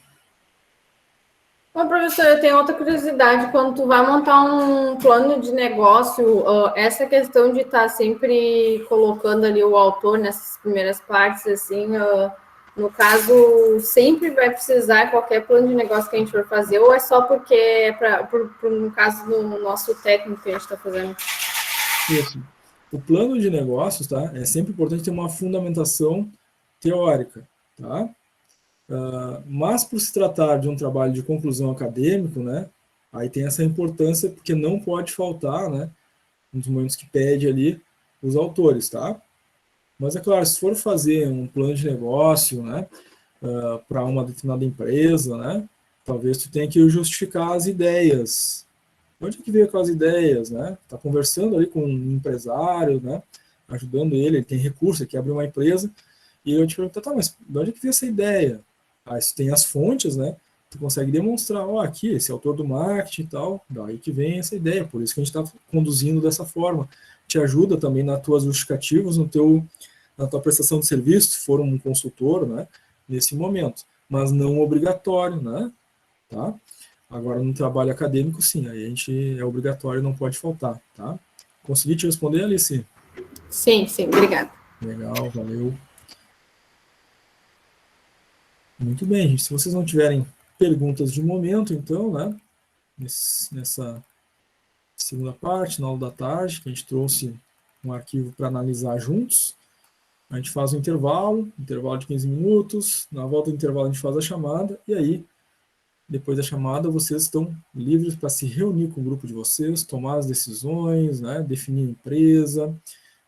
Bom, professor, eu tenho outra curiosidade. Quando tu vai montar um plano de negócio, essa questão de estar sempre colocando ali o autor nessas primeiras partes, assim, no caso, sempre vai precisar qualquer plano de negócio que a gente for fazer, ou é só porque é no caso do nosso técnico que a gente está fazendo? Isso. O plano de negócios, tá? É sempre importante ter uma fundamentação teórica, tá? Mas por se tratar de um trabalho de conclusão acadêmico, né? Aí tem essa importância porque não pode faltar, né? Nos momentos que pede ali os autores, tá? Mas é claro, se for fazer um plano de negócio, né? Para uma determinada empresa, né? Talvez tu tenha que justificar as ideias. Onde é que veio aquelas ideias, né? Tá conversando ali com um empresário, né? Ajudando ele tem recurso, ele quer abrir uma empresa, e eu te pergunto, tá, mas de onde é que veio essa ideia? Se tem as fontes, né? Tu consegue demonstrar, aqui, esse autor do marketing e tal, daí que vem essa ideia, por isso que a gente está conduzindo dessa forma. Te ajuda também nas tuas justificativas, na tua prestação de serviço, se for um consultor, né? Nesse momento. mas não obrigatório, né? Tá? Agora, no trabalho acadêmico, sim, aí a gente é obrigatório, não pode faltar, tá? Consegui te responder, Alice? Sim, sim, obrigada. Legal, valeu. Muito bem, gente. Se vocês não tiverem perguntas de momento, então, né? Nessa segunda parte, na aula da tarde, que a gente trouxe um arquivo para analisar juntos, a gente faz um intervalo de 15 minutos, na volta do intervalo a gente faz a chamada, e aí, depois da chamada, vocês estão livres para se reunir com o grupo de vocês, tomar as decisões, né? Definir a empresa,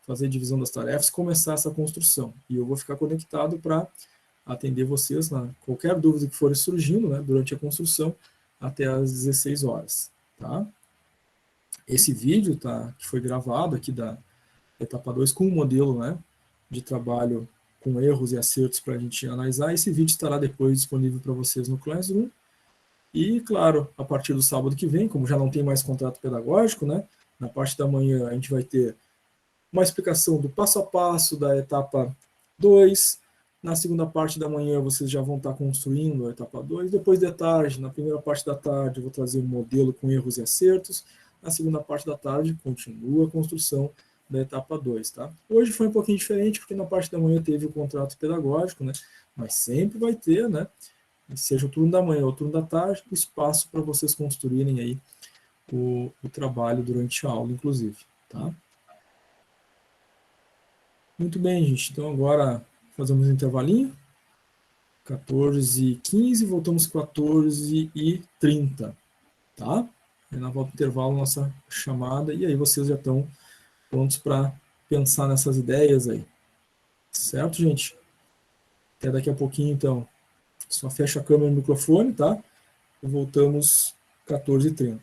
fazer divisão das tarefas, começar essa construção. E eu vou ficar conectado para atender vocês na qualquer dúvida que for surgindo, né, durante a construção até às 16 horas, tá? Esse vídeo, tá, que foi gravado aqui da etapa 2 com um modelo, né, de trabalho com erros e acertos para a gente analisar, esse vídeo estará depois disponível para vocês no Classroom. E, claro, a partir do sábado que vem, como já não tem mais contrato pedagógico, né, na parte da manhã a gente vai ter uma explicação do passo a passo da etapa 2. Na segunda parte da manhã, vocês já vão estar construindo a etapa 2. Depois de tarde, na primeira parte da tarde, eu vou trazer um modelo com erros e acertos. Na segunda parte da tarde, continua a construção da etapa 2. Tá? Hoje foi um pouquinho diferente, porque na parte da manhã teve o contrato pedagógico, né? Mas sempre vai ter, né? Seja o turno da manhã ou o turno da tarde, espaço para vocês construírem aí o trabalho durante a aula, inclusive. Tá? Muito bem, gente. Então agora fazemos um intervalinho. 14h15, voltamos 14h30. Tá? E na volta do intervalo, nossa chamada. E aí vocês já estão prontos para pensar nessas ideias aí. Certo, gente? Até daqui a pouquinho, então. Só fecha a câmera e o microfone, tá? E voltamos 14h30.